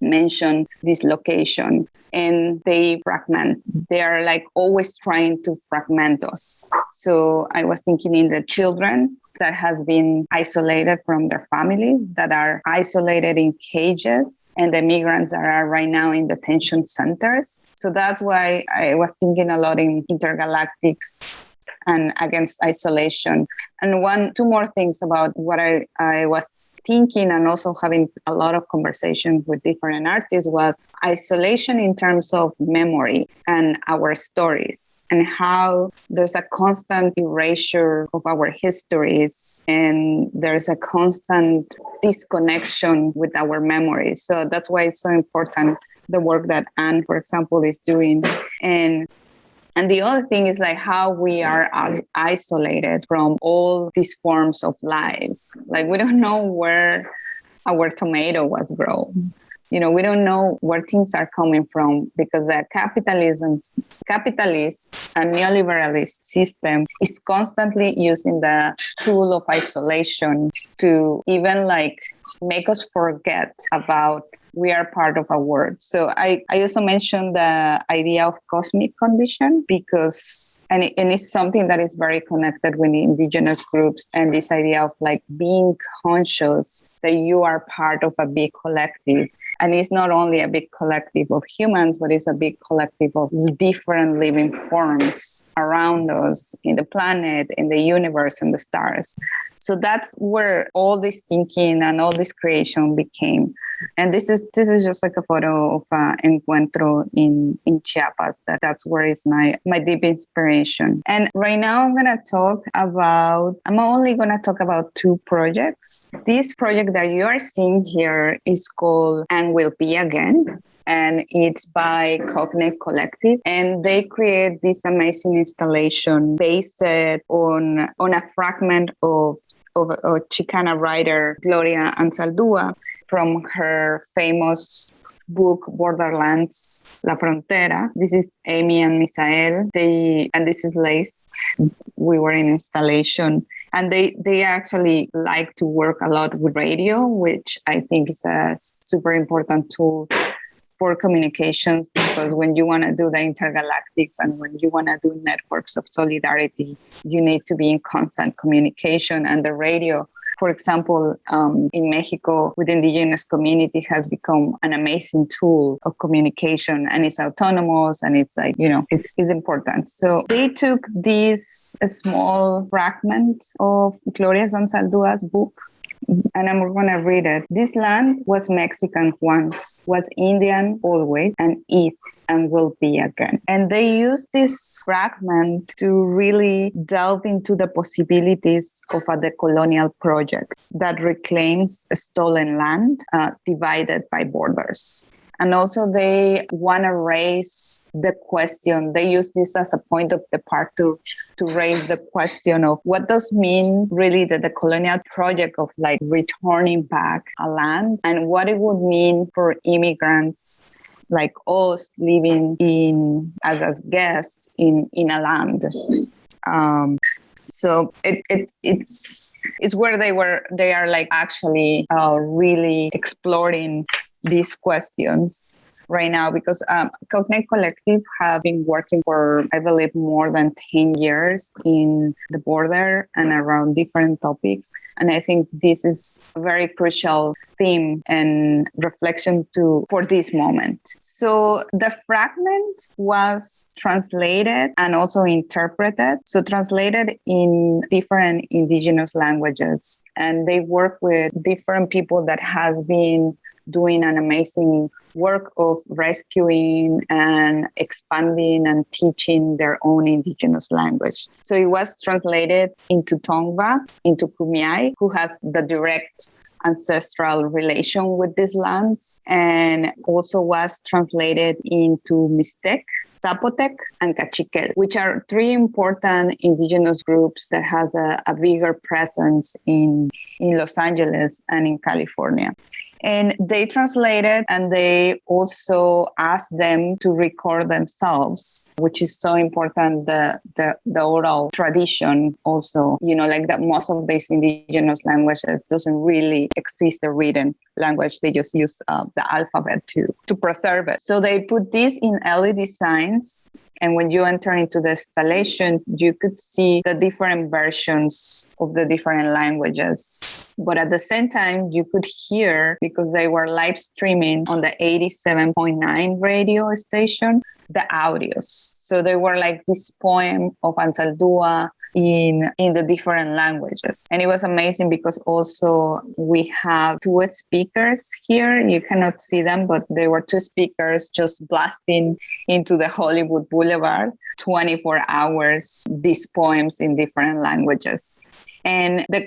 mentioned dislocation, and they fragment. They are like always trying to fragment us. So I was thinking in the children that has been isolated from their families, that are isolated in cages, and the migrants that are right now in detention centers. So that's why I was thinking a lot in intergalactics and against isolation. And two more things about what I was thinking, and also having a lot of conversations with different artists, was isolation in terms of memory and our stories, and how there's a constant erasure of our histories, and there's a constant disconnection with our memories. So that's why it's so important, the work that Anne, for example, is doing. And the other thing is like how we are isolated from all these forms of lives. Like we don't know where our tomato was grown. we don't know where things are coming from, because the capitalist and neoliberalist system is constantly using the tool of isolation to even like make us forget about we are part of a world. So I also mentioned the idea of cosmic condition because, and it's something that is very connected with indigenous groups, and this idea of like being conscious that you are part of a big collective. And it's not only a big collective of humans, but it's a big collective of different living forms around us in the planet, in the universe, and the stars. So that's where all this thinking and all this creation became. And this is just like a photo of Encuentro in Chiapas. That's where is my deep inspiration. And right now I'm only gonna talk about two projects. This project that you are seeing here is called And Will Be Again. And it's by Cognate Collective, and they create this amazing installation based on a fragment of a Chicana writer, Gloria Anzaldúa, from her famous book Borderlands, La Frontera. This is Amy and Misael. And this is Lace. We were in installation, and they actually like to work a lot with radio, which I think is a super important tool for communications, because when you want to do the intergalactics and when you want to do networks of solidarity, you need to be in constant communication. And the radio, for example, in Mexico with the indigenous community has become an amazing tool of communication, and it's autonomous, and it's like, it's important. So they took this small fragment of Gloria Anzaldúa's book, and I'm going to read it. This land was Mexican once, was Indian always, and is and will be again. And they use this fragment to really delve into the possibilities of a decolonial project that reclaims stolen land divided by borders. And also they want to raise the question, they use this as a point of departure to raise the question of what does mean really the colonial project of like returning back a land, and what it would mean for immigrants like us living as guests in a land. So it's where they are like actually really exploring these questions right now, because Cognate Collective have been working for, I believe, more than 10 years in the border and around different topics. And I think this is a very crucial theme and reflection for this moment. So the fragment was translated and also interpreted. So translated in different indigenous languages. And they work with different people that has been doing an amazing work of rescuing and expanding and teaching their own indigenous language. So it was translated into Tongva, into Kumeyaay, who has the direct ancestral relation with these lands, and also was translated into Mixtec, Zapotec, and Cachiquel, which are three important indigenous groups that has a bigger presence in Los Angeles and in California. And they translated, and they also asked them to record themselves, which is so important, the oral tradition also, like that most of these indigenous languages doesn't really exist the written language. They just use the alphabet to preserve it. So they put this in LED signs. And when you enter into the installation, you could see the different versions of the different languages. But at the same time, you could hear, because they were live streaming on the 87.9 radio station, the audios. So they were like this poem of Anzaldúa in the different languages. And it was amazing because also we have two speakers here. You cannot see them, but there were two speakers just blasting into the Hollywood Boulevard, 24 hours, these poems in different languages. And the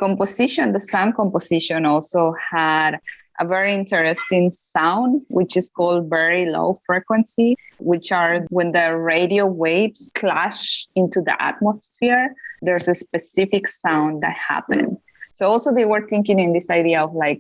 sound composition also had a very interesting sound, which is called very low frequency, which are when the radio waves clash into the atmosphere, there's a specific sound that happens. So also they were thinking in this idea of like,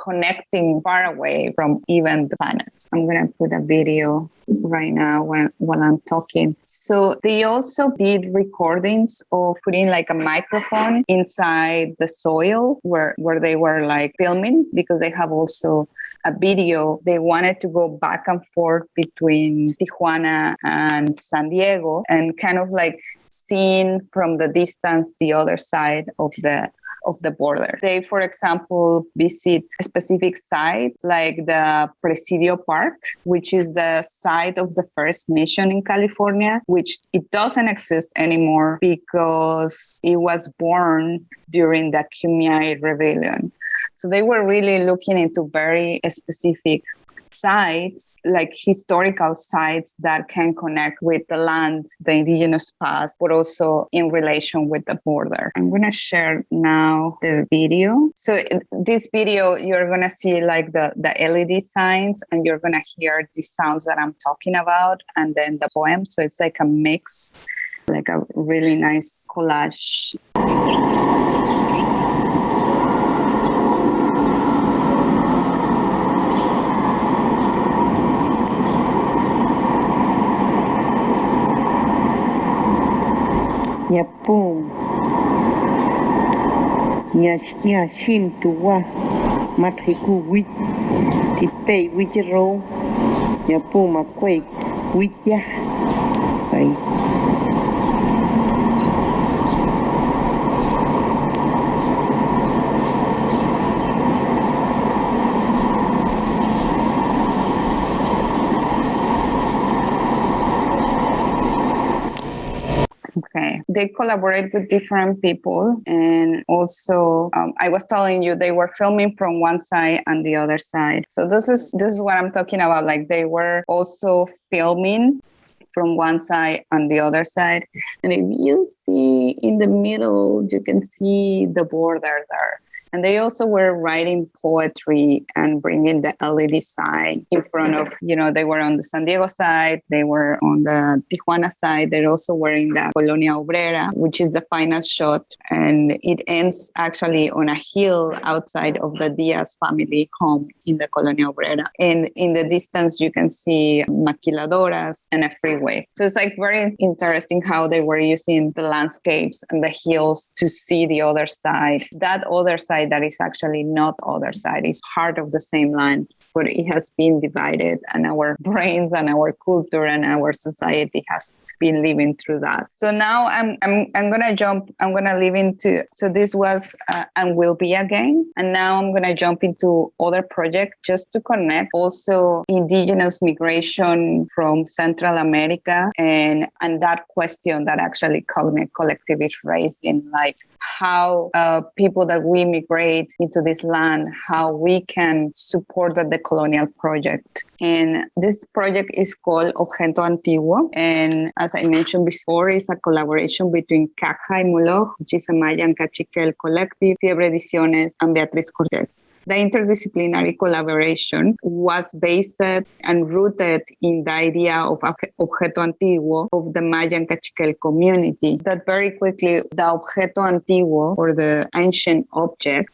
connecting far away from even the planets. I'm going to put a video right now while I'm talking. So they also did recordings of putting like a microphone inside the soil where they were like filming, because they have also a video. They wanted to go back and forth between Tijuana and San Diego and kind of like seeing from the distance the other side of the border. They, for example, visit specific sites like the Presidio Park, which is the site of the first mission in California, which it doesn't exist anymore because it was born during the Kumeyaay Rebellion. So they were really looking into very specific sites, like historical sites that can connect with the land, the indigenous past, but also in relation with the border. I'm going to share now the video. So in this video, you're going to see like the LED signs, and you're going to hear the sounds that I'm talking about, and then the poem. So it's like a mix, like a really nice collage. Yapum nya shin tuwa matriku wit tipei witro yapum akwe witya pai. Okay. They collaborate with different people, and also I was telling you they were filming from one side and the other side. So this is what I'm talking about. Like they were also filming from one side and the other side. And if you see in the middle, you can see the border there. And they also were writing poetry and bringing the LED sign in front of, they were on the San Diego side, they were on the Tijuana side, they're also wearing the Colonia Obrera, which is the final shot. And it ends actually on a hill outside of the Diaz family home in the Colonia Obrera. And in the distance, you can see maquiladoras and a freeway. So it's like very interesting how they were using the landscapes and the hills to see the other side. That other side that is actually not other side. It's part of the same land, but it has been divided, and our brains and our culture and our society has been living through that. So now I'm gonna live into, so this was and will be again, and now I'm gonna jump into other project just to connect also indigenous migration from Central America and that question that actually collectivist raising, like how people that we migrate into this land, how we can support the decolonial project. And this project is called Objeto Antiguo. And as I mentioned before, it's a collaboration between Caja y Moloch, which is a Mayan Cachiquel collective, Fiebre Ediciones, and Beatriz Cortés. The interdisciplinary collaboration was based and rooted in the idea of Objeto Antiguo of the Mayan Cachiquel community. That very quickly, the Objeto Antiguo, or the ancient object,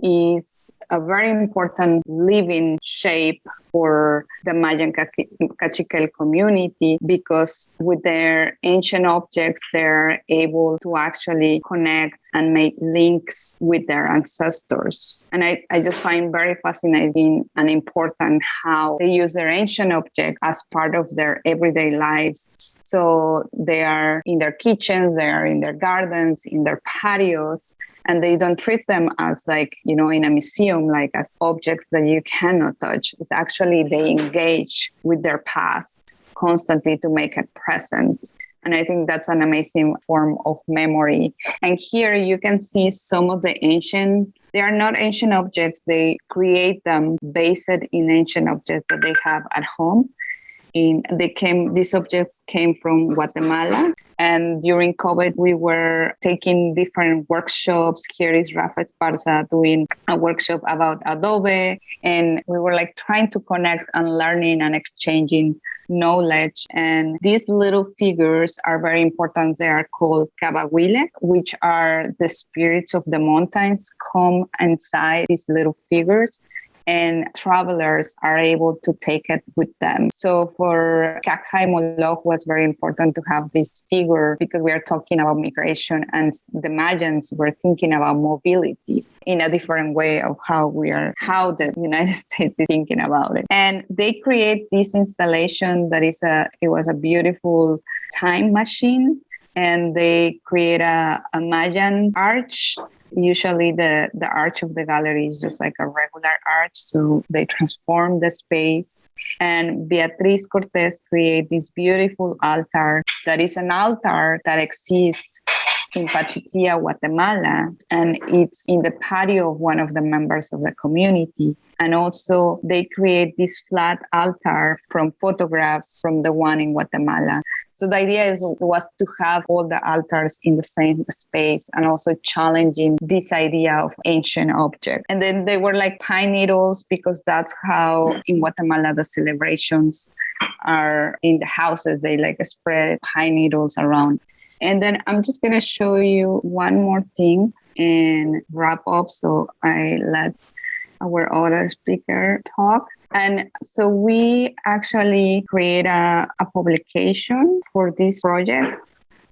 is a very important living shape for the Mayan Cachiquel community, because with their ancient objects, they're able to actually connect and make links with their ancestors. And I just find very fascinating and important how they use their ancient object as part of their everyday lives. So they are in their kitchens, they are in their gardens, in their patios, and they don't treat them as like, in a museum, like as objects that you cannot touch. It's actually they engage with their past constantly to make it present. And I think that's an amazing form of memory. And here you can see some of the they are not ancient objects, they create them based in ancient objects that they have at home. These objects came from Guatemala, and during COVID we were taking different workshops. Here is Rafa Esparza doing a workshop about adobe, and we were like trying to connect and learning and exchanging knowledge. And these little figures are very important. They are called cabahuiles, which are the spirits of the mountains come inside these little figures. and travelers are able to take it with them. So for Kakha Moloch was very important to have this figure because we are talking about migration, and the Mayans were thinking about mobility in a different way of how the United States is thinking about it. And they create this installation that it was a beautiful time machine, and they create a Mayan arch. Usually the arch of the gallery is just like a regular arch, so they transform the space. And Beatriz Cortez created this beautiful altar that is an altar that exists in Pachitia, Guatemala, and it's in the patio of one of the members of the community. And also they create this flat altar from photographs from the one in Guatemala. So the idea was to have all the altars in the same space and also challenging this idea of ancient object. And then they were like pine needles because that's how in Guatemala the celebrations are in the houses. They like spread pine needles around. And then I'm just going to show you one more thing and wrap up. So I let our other speaker talk. And so we actually create a publication for this project.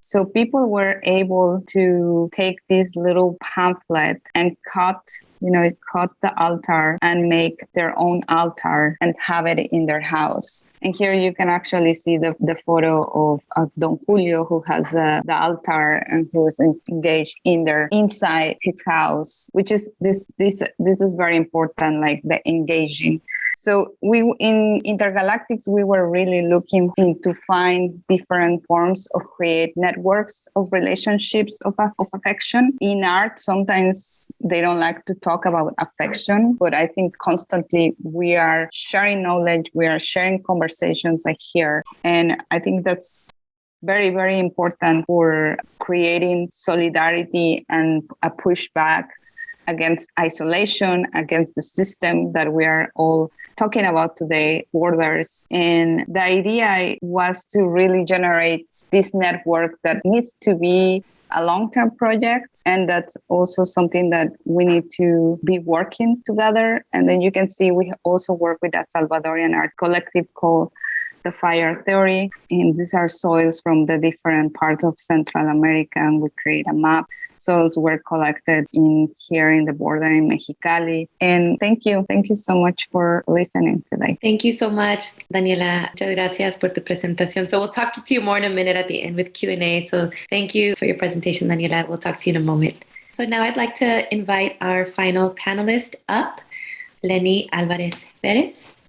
So people were able to take this little pamphlet and cut the altar and make their own altar and have it in their house. And here you can actually see the photo of Don Julio, who has the altar and who is engaged inside his house, which is this is very important, like the engaging. So in Intergalactics, we were really looking to find different forms of create networks of relationships of affection. In art, sometimes they don't like to talk about affection, but I think constantly we are sharing knowledge, we are sharing conversations like here. And I think that's very, very important for creating solidarity and a pushback against isolation, against the system that we are all talking about today, borders. And the idea was to really generate this network that needs to be a long-term project. And that's also something that we need to be working together. And then you can see we also work with a Salvadorian art collective called the Fire Theory. And these are soils from the different parts of Central America, and we create a map. Soils were collected here in the border in Mexicali. And thank you so much for listening today. Thank you so much, Daniela. Muchas gracias por tu presentación. So we'll talk to you more in a minute at the end with Q&A. So thank you for your presentation, Daniela. We'll talk to you in a moment. So now I'd like to invite our final panelist up, Lenny Alvarez Perez.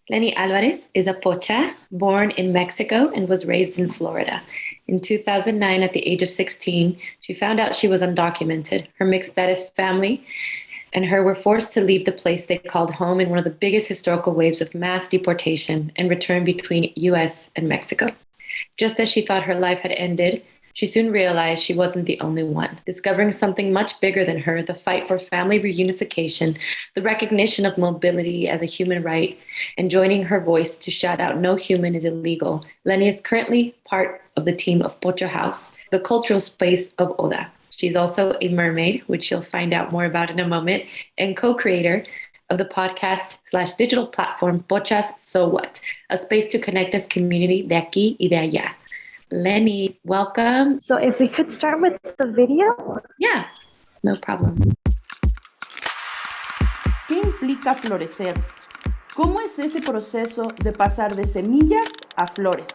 Lenny Alvarez is a Pocha, born in Mexico and was raised in Florida. In 2009, at the age of 16, she found out she was undocumented. Her mixed status family and her were forced to leave the place they called home in one of the biggest historical waves of mass deportation and return between US and Mexico. Just as she thought her life had ended, she soon realized she wasn't the only one, discovering something much bigger than her, the fight for family reunification, the recognition of mobility as a human right, and joining her voice to shout out no human is illegal. Lenny is currently part of the team of Pocho House, the cultural space of Oda. She's also a mermaid, which you'll find out more about in a moment, and co-creator of the podcast/digital platform Pochas So What, a space to connect as community de aquí y de allá. Lenny, welcome. So if we could start with the video. Yeah, no problem. ¿Qué implica florecer? ¿Cómo es ese proceso de pasar de semillas a flores?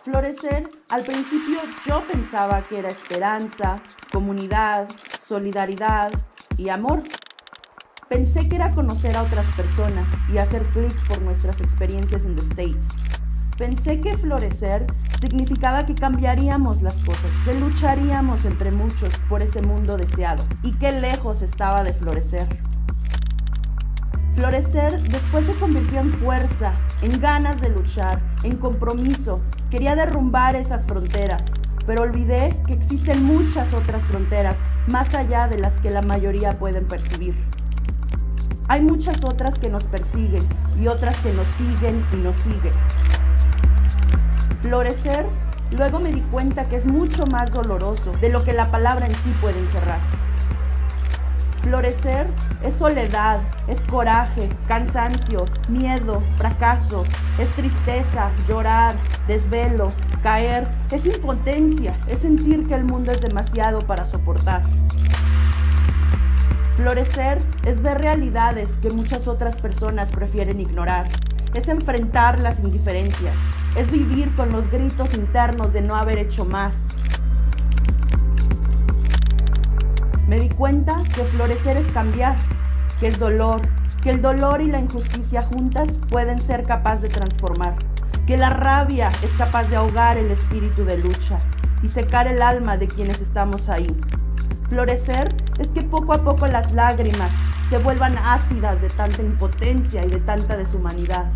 Florecer, al principio yo pensaba que era esperanza, comunidad, solidaridad y amor. Pensé que era conocer a otras personas y hacer clic por nuestras experiencias en the States. Pensé que florecer significaba que cambiaríamos las cosas, que lucharíamos entre muchos por ese mundo deseado. Y qué lejos estaba de florecer. Florecer después se convirtió en fuerza, en ganas de luchar, en compromiso. Quería derrumbar esas fronteras, pero olvidé que existen muchas otras fronteras más allá de las que la mayoría pueden percibir. Hay muchas otras que nos persiguen y otras que nos siguen y nos siguen. Florecer Luego me di cuenta que es mucho más doloroso de lo que la palabra en sí puede encerrar. Florecer es soledad, es coraje, cansancio, miedo, fracaso, es tristeza, llorar, desvelo, caer, es impotencia, es sentir que el mundo es demasiado para soportar. Florecer es ver realidades que muchas otras personas prefieren ignorar, es enfrentar las indiferencias, es vivir con los gritos internos de no haber hecho más. Me di cuenta que florecer es cambiar, que el dolor y la injusticia juntas pueden ser capaces de transformar, que la rabia es capaz de ahogar el espíritu de lucha y secar el alma de quienes estamos ahí. Florecer es que poco a poco las lágrimas se vuelvan ácidas de tanta impotencia y de tanta deshumanidad.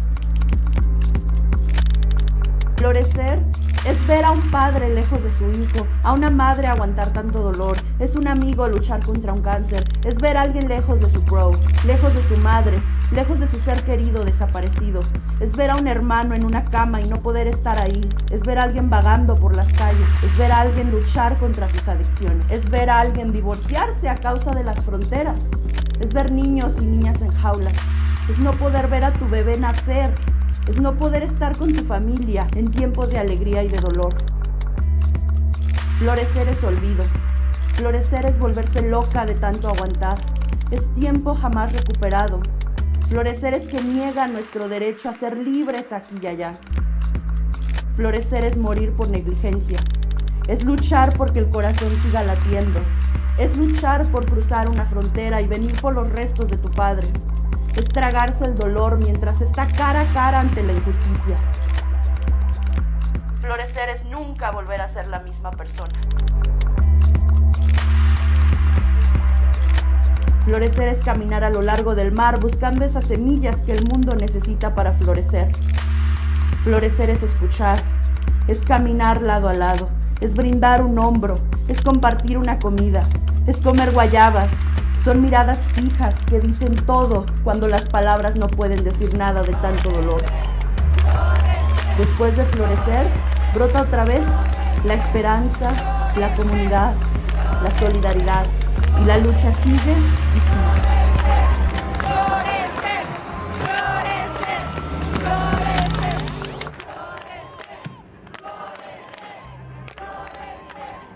Florecer es ver a un padre lejos de su hijo, a una madre aguantar tanto dolor, es un amigo luchar contra un cáncer, es ver a alguien lejos de su bro, lejos de su madre, lejos de su ser querido desaparecido, es ver a un hermano en una cama y no poder estar ahí, es ver a alguien vagando por las calles, es ver a alguien luchar contra sus adicciones, es ver a alguien divorciarse a causa de las fronteras, es ver niños y niñas en jaulas, es no poder ver a tu bebé nacer, es no poder estar con tu familia en tiempos de alegría y de dolor. Florecer es olvido. Florecer es volverse loca de tanto aguantar. Es tiempo jamás recuperado. Florecer es que niega nuestro derecho a ser libres aquí y allá. Florecer es morir por negligencia. Es luchar porque el corazón siga latiendo. Es luchar por cruzar una frontera y venir por los restos de tu padre. Es tragarse el dolor mientras está cara a cara ante la injusticia. Florecer es nunca volver a ser la misma persona. Florecer es caminar a lo largo del mar buscando esas semillas que el mundo necesita para florecer. Florecer es escuchar, es caminar lado a lado, es brindar un hombro, es compartir una comida, es comer guayabas. Son miradas fijas que dicen todo cuando las palabras no pueden decir nada de tanto dolor. Después de florecer, brota otra vez la esperanza, la comunidad, la solidaridad y la lucha sigue y sigue.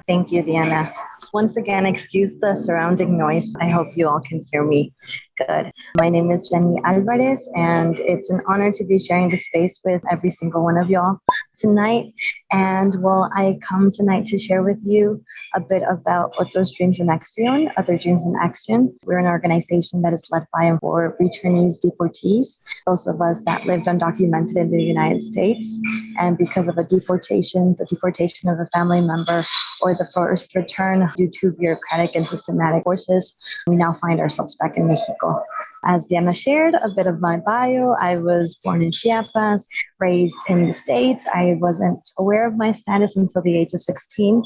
Thank you, Diana. Once again, excuse the surrounding noise. I hope you all can hear me good. My name is Jenny Alvarez, and it's an honor to be sharing the space with every single one of y'all tonight. And well, I come tonight to share with you a bit about Otros Dreams in Acción, Other Dreams in Action. We're an organization that is led by and for returnees, deportees, those of us that lived undocumented in the United States. And because of a deportation, the deportation of a family member, or the forced return due to bureaucratic and systematic forces, we now find ourselves back in Mexico. As Diana shared a bit of my bio, I was born in Chiapas, raised in the States. I wasn't aware of my status until the age of 16,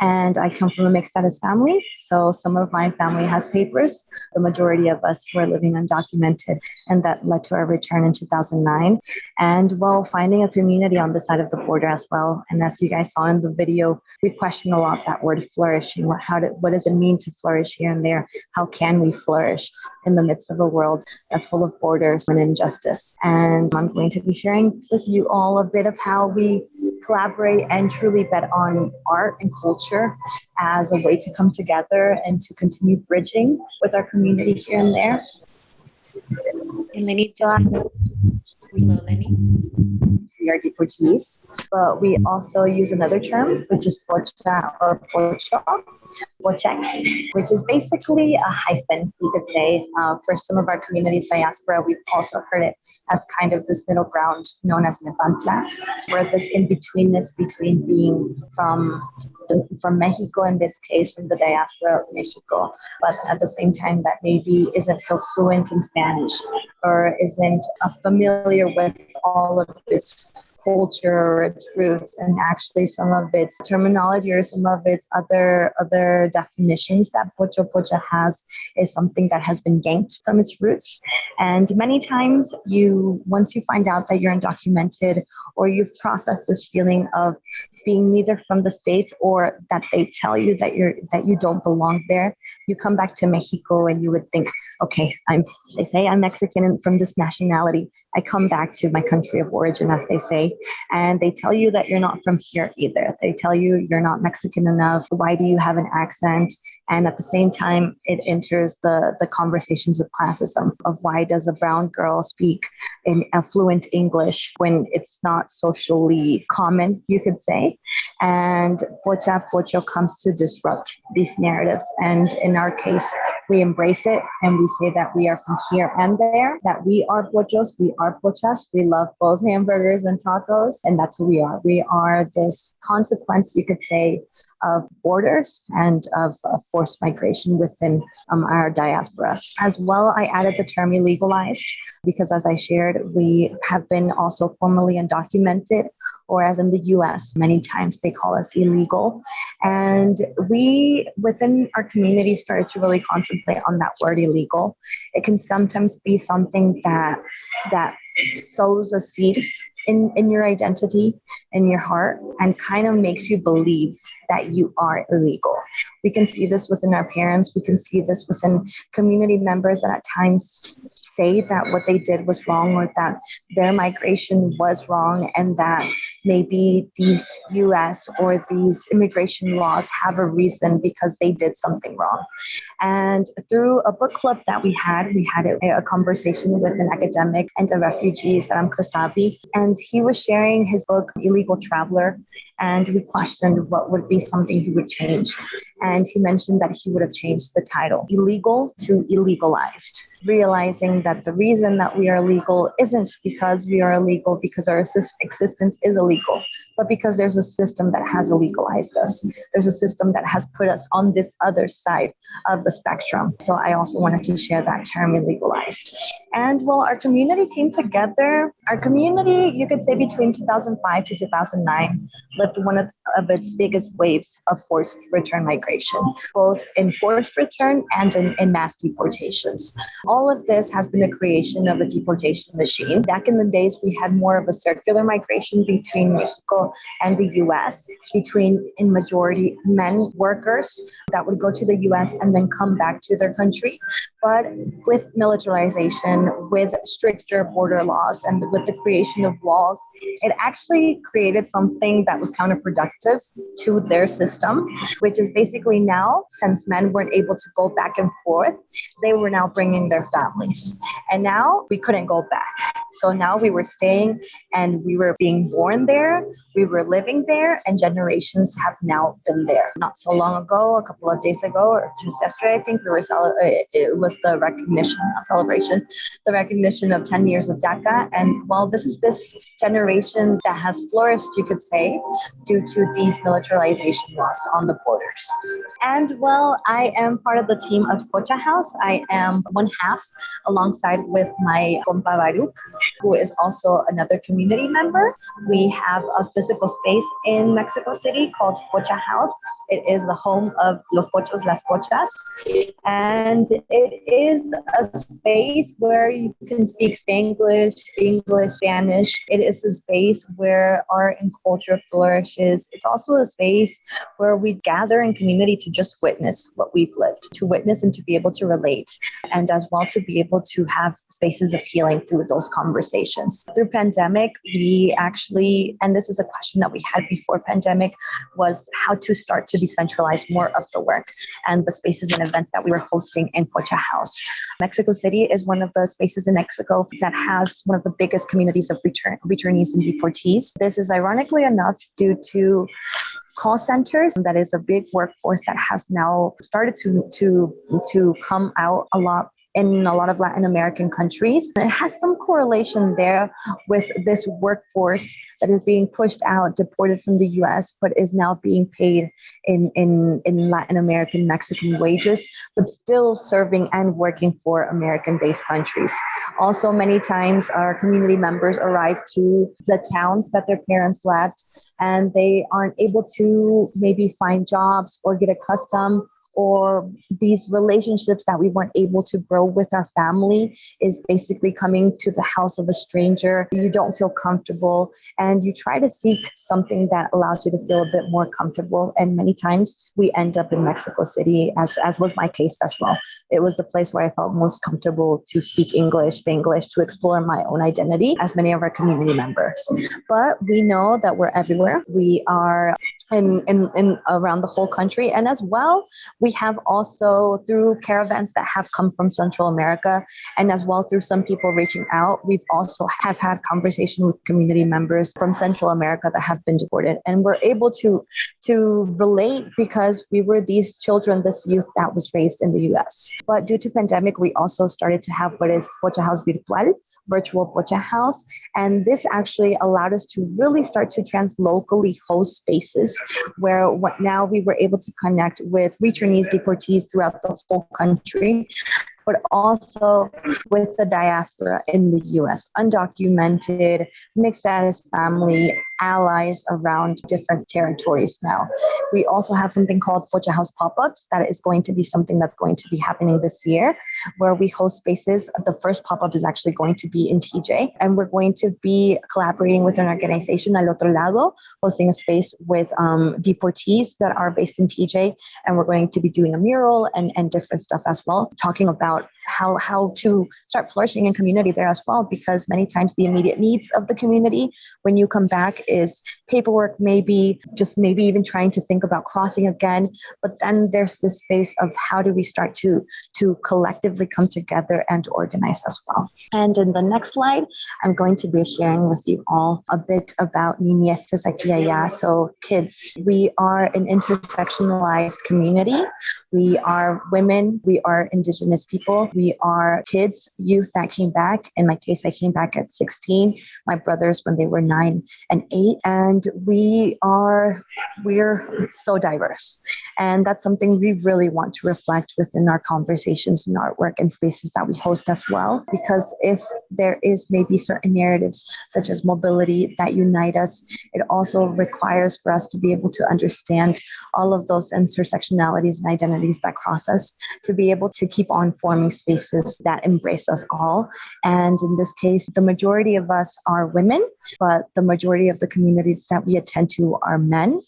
and I come from a mixed status family. So some of my family has papers. The majority of us were living undocumented, and that led to our return in 2009. And well, finding a community on the side of the border as well. And as you guys saw in the video, we question a lot that word flourishing. What does it mean to flourish here and there? How can we flourish in the midst of a world that's full of borders and injustice? And I'm going to be sharing with you all a bit of how we collaborate and truly bet on art and culture as a way to come together and to continue bridging with our community here and there. And Lenny, hello, Lenny. We are deportees, but we also use another term, which is pocha or pocho, pochex, which is basically a hyphen, you could say. For some of our communities, diaspora, we've also heard it as kind of this middle ground known as nepantla, where this in-betweenness between being from Mexico, in this case, from the diaspora of Mexico, but at the same time that maybe isn't so fluent in Spanish or isn't familiar with all of its culture or its roots, and actually some of its terminology or some of its other definitions that pocho pocha has is something that has been yanked from its roots. And many times once you find out that you're undocumented or you've processed this feeling of being neither from the States or that they tell you that you don't belong there. You come back to Mexico and you would think, okay, they say I'm Mexican and from this nationality. I come back to my country of origin, as they say, and they tell you that you're not from here either. They tell you you're not Mexican enough. Why do you have an accent? And at the same time, it enters the conversations of classism of why does a brown girl speak in fluent English when it's not socially common, you could say. And pocho comes to disrupt these narratives. And in our case, we embrace it and we say that we are from here and there, that we are pochos, we are pochas, we love both hamburgers and tacos, and that's who we are. We are this consequence, you could say, of borders and of forced migration within our diasporas. As well, I added the term illegalized because, as I shared, we have been also formally undocumented, or as in the US, many times they call us illegal. And we, within our community, started to really contemplate on that word illegal. It can sometimes be something that sows a seed in your identity, in your heart, and kind of makes you believe that you are illegal. We can see this within our parents. We can see this within community members that at times say that what they did was wrong, or that their migration was wrong, and that maybe these US or these immigration laws have a reason because they did something wrong. And through a book club that we had a conversation with an academic and a refugee, Saram Kasabi, and he was sharing his book, Illegal Traveler, and we questioned what would be something he would change. And he mentioned that he would have changed the title, illegal to illegalized, realizing that the reason that we are legal isn't because we are illegal because our existence is illegal, but because there's a system that has illegalized us. There's a system that has put us on this other side of the spectrum. So I also wanted to share that term, illegalized. And well, our community came together. Our community, you could say between 2005 to 2009, lived one of its biggest waves of forced return migration, both in forced return and in mass deportations. All of this has been a creation of a deportation machine. Back in the days, we had more of a circular migration between Mexico and the US, between, in majority, men workers that would go to the US and then come back to their country. But with militarization, with stricter border laws, and with the creation of walls, it actually created something that was counterproductive to their system, which is basically now, since men weren't able to go back and forth, they were now bringing their families. And now we couldn't go back. So now we were staying and we were being born there, we were living there, and generations have now been there. Not so long ago, a couple of days ago, or just yesterday, I think it was the recognition, not celebration, the recognition of 10 years of DACA. And well, this is this generation that has flourished, you could say, due to these militarization laws on the borders. And well, I am part of the team of Pocha House. I am one half alongside with my compa Baruch, who is also another community member. We have a physical space in Mexico City called Pocha House. It is the home of Los Pochos, Las Pochas. And it is a space where you can speak Spanglish, English, Spanish. It is a space where art and culture flourishes. It's also a space where we gather in community to just witness what we've lived, to witness and to be able to relate, and as well to be able to have spaces of healing through those conversations. Through pandemic, we actually, and this is a question that we had before pandemic, was how to start to decentralize more of the work and the spaces and events that we were hosting in Pocha House. Mexico City is one of the spaces in Mexico that has one of the biggest communities of returnees and deportees. This is ironically enough due to call centers. That is a big workforce that has now started to come out a lot in a lot of Latin American countries. It has some correlation there with this workforce that is being pushed out, deported from the US, but is now being paid in Latin American Mexican wages, but still serving and working for American-based countries. Also, many times our community members arrive to the towns that their parents left, and they aren't able to maybe find jobs or get accustomed or these relationships that we weren't able to grow with our family is basically coming to the house of a stranger. You don't feel comfortable and you try to seek something that allows you to feel a bit more comfortable. And many times we end up in Mexico City, as was my case as well. It was the place where I felt most comfortable to speak English, Spanglish, to explore my own identity, as many of our community members. But we know that we're everywhere. We are in around the whole country. And as well, we have also through caravans that have come from Central America, and as well through some people reaching out, we've also have had conversation with community members from Central America that have been deported. And we're able to relate because we were these children, this youth that was raised in the US. But due to pandemic, we also started to have what is Pocha House Virtual, virtual Pocha House. And this actually allowed us to really start to translocally host spaces where now we were able to connect with returnees, deportees throughout the whole country, but also with the diaspora in the US, undocumented, mixed status family, allies around different territories now. We also have something called Pocha House Pop-Ups that is going to be something that's going to be happening this year, where we host spaces. The first pop-up is actually going to be in TJ, and we're going to be collaborating with an organization, Al Otro Lado, hosting a space with deportees that are based in TJ, and we're going to be doing a mural and different stuff as well, talking about how to start flourishing in community there as well, because many times the immediate needs of the community when you come back is paperwork, maybe even trying to think about crossing again. But then there's this space of how do we start to collectively come together and organize as well. And in the next slide, I'm going to be sharing with you all a bit about niñeces aquí y allá, so kids. We are an intersectionalized community. We are women, we are indigenous people, we are kids, youth that came back. In my case, I came back at 16, my brothers when they were 9 and 8, and we're so diverse. And that's something we really want to reflect within our conversations and artwork and spaces that we host as well, because if there is maybe certain narratives such as mobility that unite us, it also requires for us to be able to understand all of those intersectionalities and identities that cross us, to be able to keep on forming spaces that embrace us all. And in this case, the majority of us are women, but the majority of the community that we attend to are men.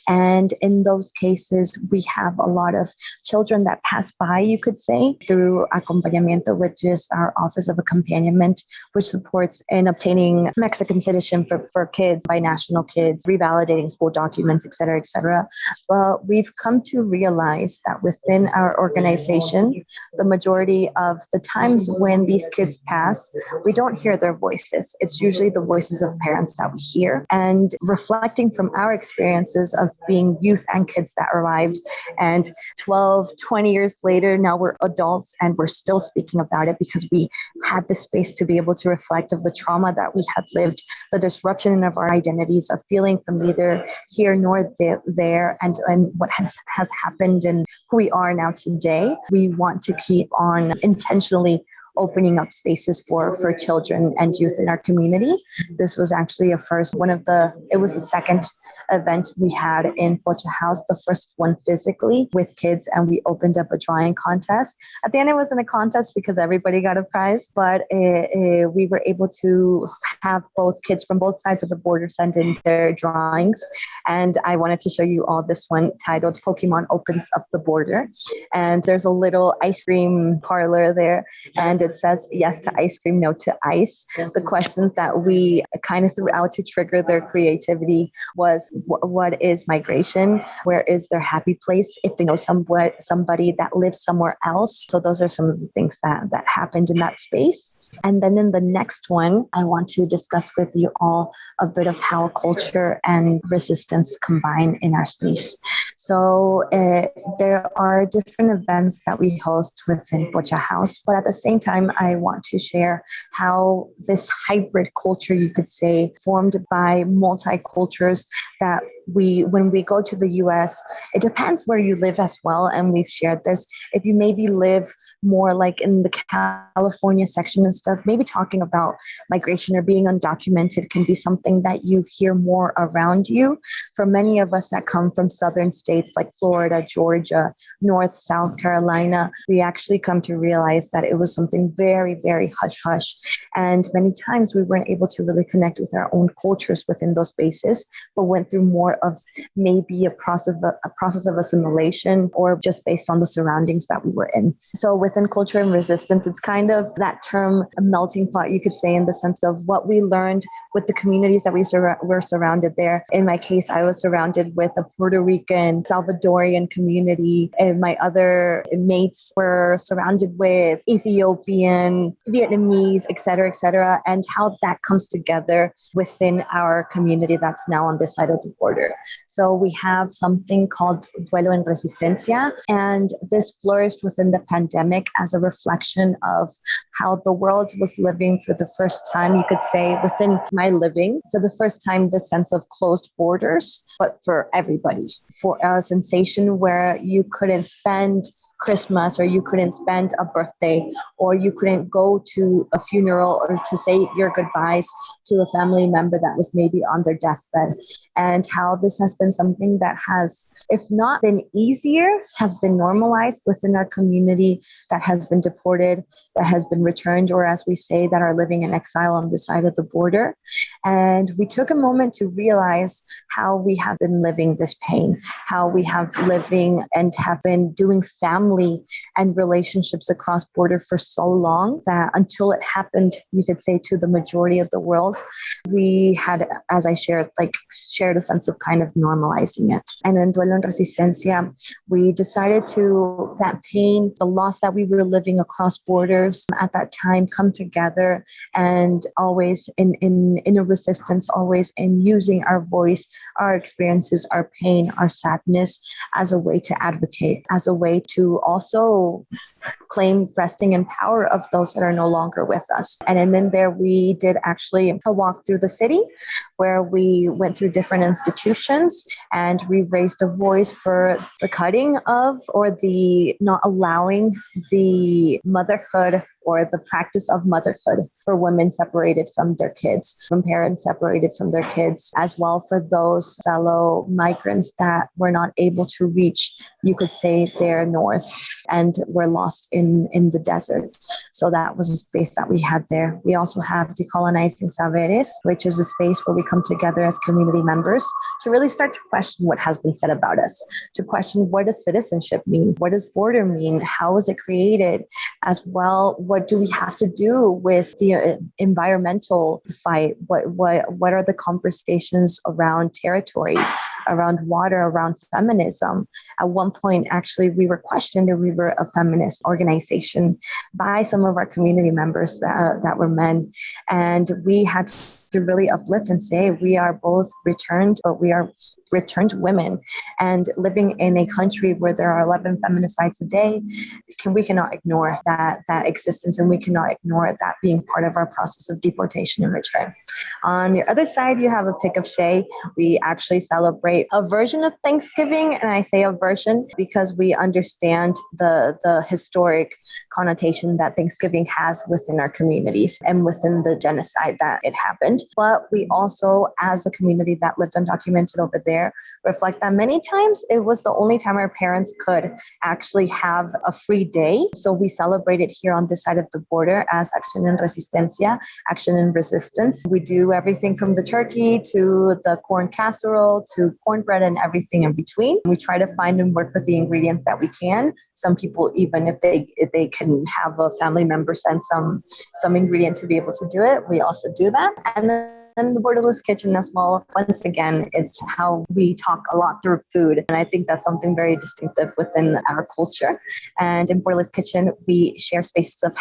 And in those cases, we have a lot of children that pass by, you could say, through acompañamiento, which is our Office of Accompaniment, which supports in obtaining Mexican citizenship for kids, binational kids, revalidating school documents, et cetera, et cetera. But we've come to realize that within our organization, the majority of the times when these kids pass, we don't hear their voices. It's usually the voices of parents that we hear. And reflecting from our experiences of being youth and kids that arrived, and 12, 20 years later, now we're adults and we're still speaking about it because we had the space to be able to reflect of the trauma that we had lived, the disruption of our identities, of feeling from neither here nor there, and what has happened and who we are now today. We want to keep on intentionally opening up spaces for children and youth in our community. This was actually it was the second event we had in Pocha House, the first one physically with kids, and we opened up a drawing contest. At the end, it wasn't a contest because everybody got a prize, but we were able to have both kids from both sides of the border send in their drawings. And I wanted to show you all this one titled Pokemon Opens Up the Border. And there's a little ice cream parlor there, and it says yes to ice cream, no to ice. The questions that we kind of threw out to trigger their creativity was, what is migration? Where is their happy place? If they know somebody that lives somewhere else. So those are some of the things that happened in that space. And then in the next one, I want to discuss with you all a bit of how culture and resistance combine in our space. So there are different events that we host within Pocha House, but at the same time, I want to share how this hybrid culture, you could say, formed by multi-cultures that when we go to the US, it depends where you live as well. And we've shared this. If you maybe live more like in the California section and stuff, maybe talking about migration or being undocumented can be something that you hear more around you. For many of us that come from southern states like Florida, Georgia, North, South Carolina, we actually come to realize that it was something very, very hush-hush. And many times we weren't able to really connect with our own cultures within those spaces, but went through more of maybe a process of assimilation or just based on the surroundings that we were in. So within culture and resistance, it's kind of that term, a melting pot, you could say, in the sense of what we learned with the communities that were surrounded there. In my case, I was surrounded with a Puerto Rican, Salvadorian community, and my other mates were surrounded with Ethiopian, Vietnamese, et cetera, and how that comes together within our community that's now on this side of the border. So we have something called duelo en resistencia, and this flourished within the pandemic as a reflection of how the world was living for the first time, you could say, within my living, for the first time, the sense of closed borders, but for everybody, for a sensation where you couldn't spend Christmas, or you couldn't spend a birthday, or you couldn't go to a funeral or to say your goodbyes to a family member that was maybe on their deathbed. And how this has been something that has, if not been easier, has been normalized within our community that has been deported, that has been returned, or as we say, that are living in exile on the side of the border. And we took a moment to realize how we have been living this pain, how we have living and have been doing family and relationships across border for so long that until it happened, you could say, to the majority of the world, we had, as I shared a sense of kind of normalizing it. And in Duelo en Resistencia, we decided to, that pain, the loss that we were living across borders at that time, come together and always in a resistance, always in using our voice, our experiences, our pain, our sadness as a way to advocate, as a way to also claim resting in power of those that are no longer with us. And then there we did actually a walk through the city where we went through different institutions and we raised a voice for the cutting of, or the not allowing the motherhood or the practice of motherhood for women separated from their kids, from parents separated from their kids, as well for those fellow migrants that were not able to reach, you could say, their north and were lost in the desert. So that was a space that we had there. We also have Decolonizing Saberes, which is a space where we come together as community members to really start to question what has been said about us, to question, what does citizenship mean? What does border mean? How is it created? As well, what do we have to do with the environmental fight? What are the conversations around territory, around water, around feminism? At one point, actually, we were questioned if we were a feminist organization by some of our community members that were men. And we had to really uplift and say, we are both returned, but we are returned women, and living in a country where there are 11 feminicides a day, we cannot ignore that existence, and we cannot ignore that being part of our process of deportation and return. On your other side, you have a pick of Shay. We actually celebrate a version of Thanksgiving, and I say a version because we understand the historic connotation that Thanksgiving has within our communities and within the genocide that it happened. But we also, as a community that lived undocumented over there, reflect that many times it was the only time our parents could actually have a free day. So we celebrate it here on this side of the border as Acción en Resistencia, Action in Resistance. We do everything from the turkey to the corn casserole to cornbread and everything in between. We try to find and work with the ingredients that we can. Some people, even if they can have a family member send some ingredient to be able to do it, we also do that. And then the Borderless Kitchen as well. Once again, it's how we talk a lot through food. And I think that's something very distinctive within our culture. And in Borderless Kitchen, we share spaces of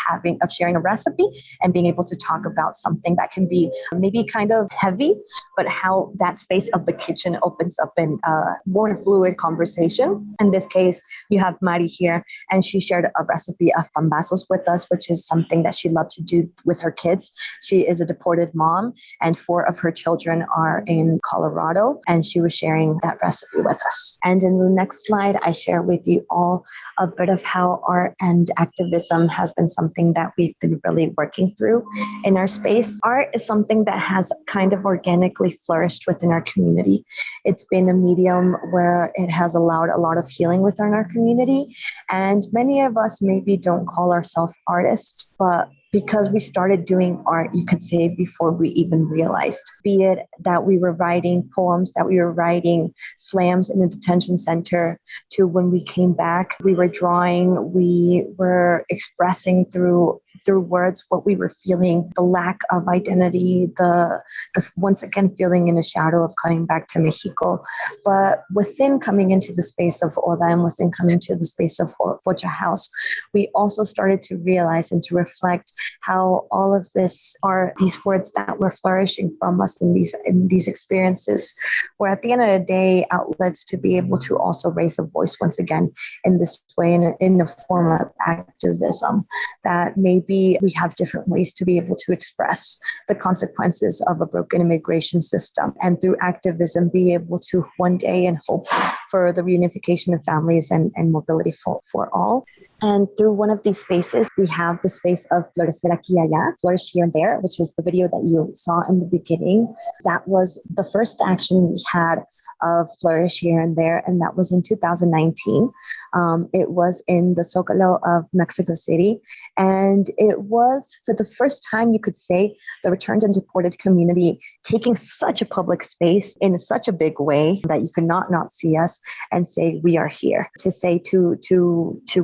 sharing a recipe and being able to talk about something that can be maybe kind of heavy, but how that space of the kitchen opens up in a more fluid conversation. In this case, you have Mari here, and she shared a recipe of pambazos with us, which is something that she loved to do with her kids. She is a deported mom, and 4 of her children are in Colorado, and she was sharing that recipe with us. And in the next slide, I share with you all a bit of how art and activism has been something that we've been really working through in our space. Art is something that has kind of organically flourished within our community. It's been a medium where it has allowed a lot of healing within our community. And many of us maybe don't call ourselves artists, but because we started doing art, you could say, before we even realized, be it that we were writing poems, that we were writing slams in a detention center, to when we came back, we were drawing, we were expressing through words what we were feeling, the lack of identity, the once again feeling in the shadow of coming back to Mexico. But within coming into the space of Oda and within coming into the space of Pocha House, we also started to realize and to reflect how all of this are these words that were flourishing from us in these experiences were at the end of the day outlets to be able to also raise a voice once again in this way, in the form of activism, that maybe we have different ways to be able to express the consequences of a broken immigration system, and through activism be able to one day and hope for the reunification of families and mobility for all. And through one of these spaces, we have the space of Florecer aquí y allá, Flourish Here and There, which is the video that you saw in the beginning. That was the first action we had of Flourish Here and There, and that was in 2019. It was in the Zócalo of Mexico City, and it was, for the first time, you could say, the returned and deported community taking such a public space in such a big way that you could not see us and say, we are here. To say to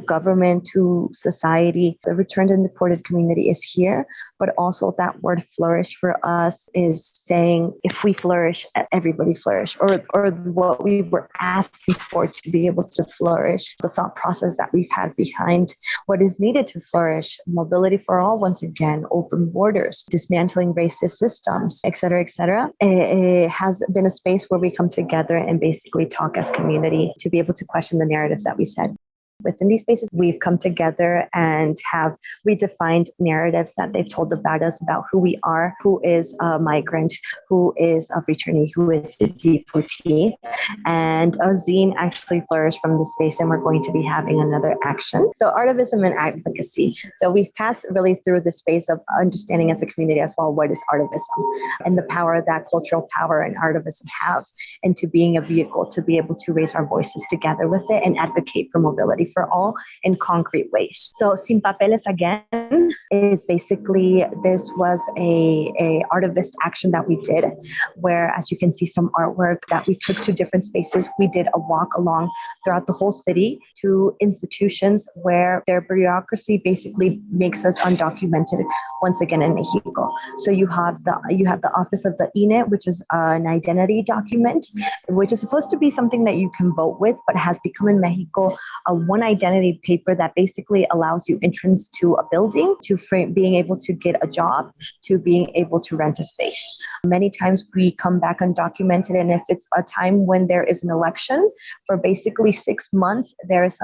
government, to society, the returned and deported community is here, but also that word flourish for us is saying, if we flourish, everybody flourish, or what we were asking for to be able to flourish, the thought process that we've had behind what is needed to flourish, mobility for all, once again, open borders, dismantling racist systems, et cetera, it has been a space where we come together and basically talk as community to be able to question the narratives that we said. Within these spaces, we've come together and have redefined narratives that they've told about us, about who we are, who is a migrant, who is a returnee, who is a deportee. And a zine actually flourished from the space, and we're going to be having another action. So artivism and advocacy. So we've passed really through the space of understanding as a community as well what is artivism and the power that cultural power and artivism have, and to being a vehicle to be able to raise our voices together with it and advocate for mobility for all in concrete ways. So Sin Papeles again is basically, this was a artivist action that we did, where, as you can see, some artwork that we took to different spaces. We did a walk along throughout the whole city to institutions where their bureaucracy basically makes us undocumented once again in Mexico. So you have the office of the INE, which is an identity document, which is supposed to be something that you can vote with, but has become in Mexico a one identity paper that basically allows you entrance to a building, to being able to get a job, to being able to rent a space. Many times we come back undocumented, and if it's a time when there is an election for basically 6 months, there's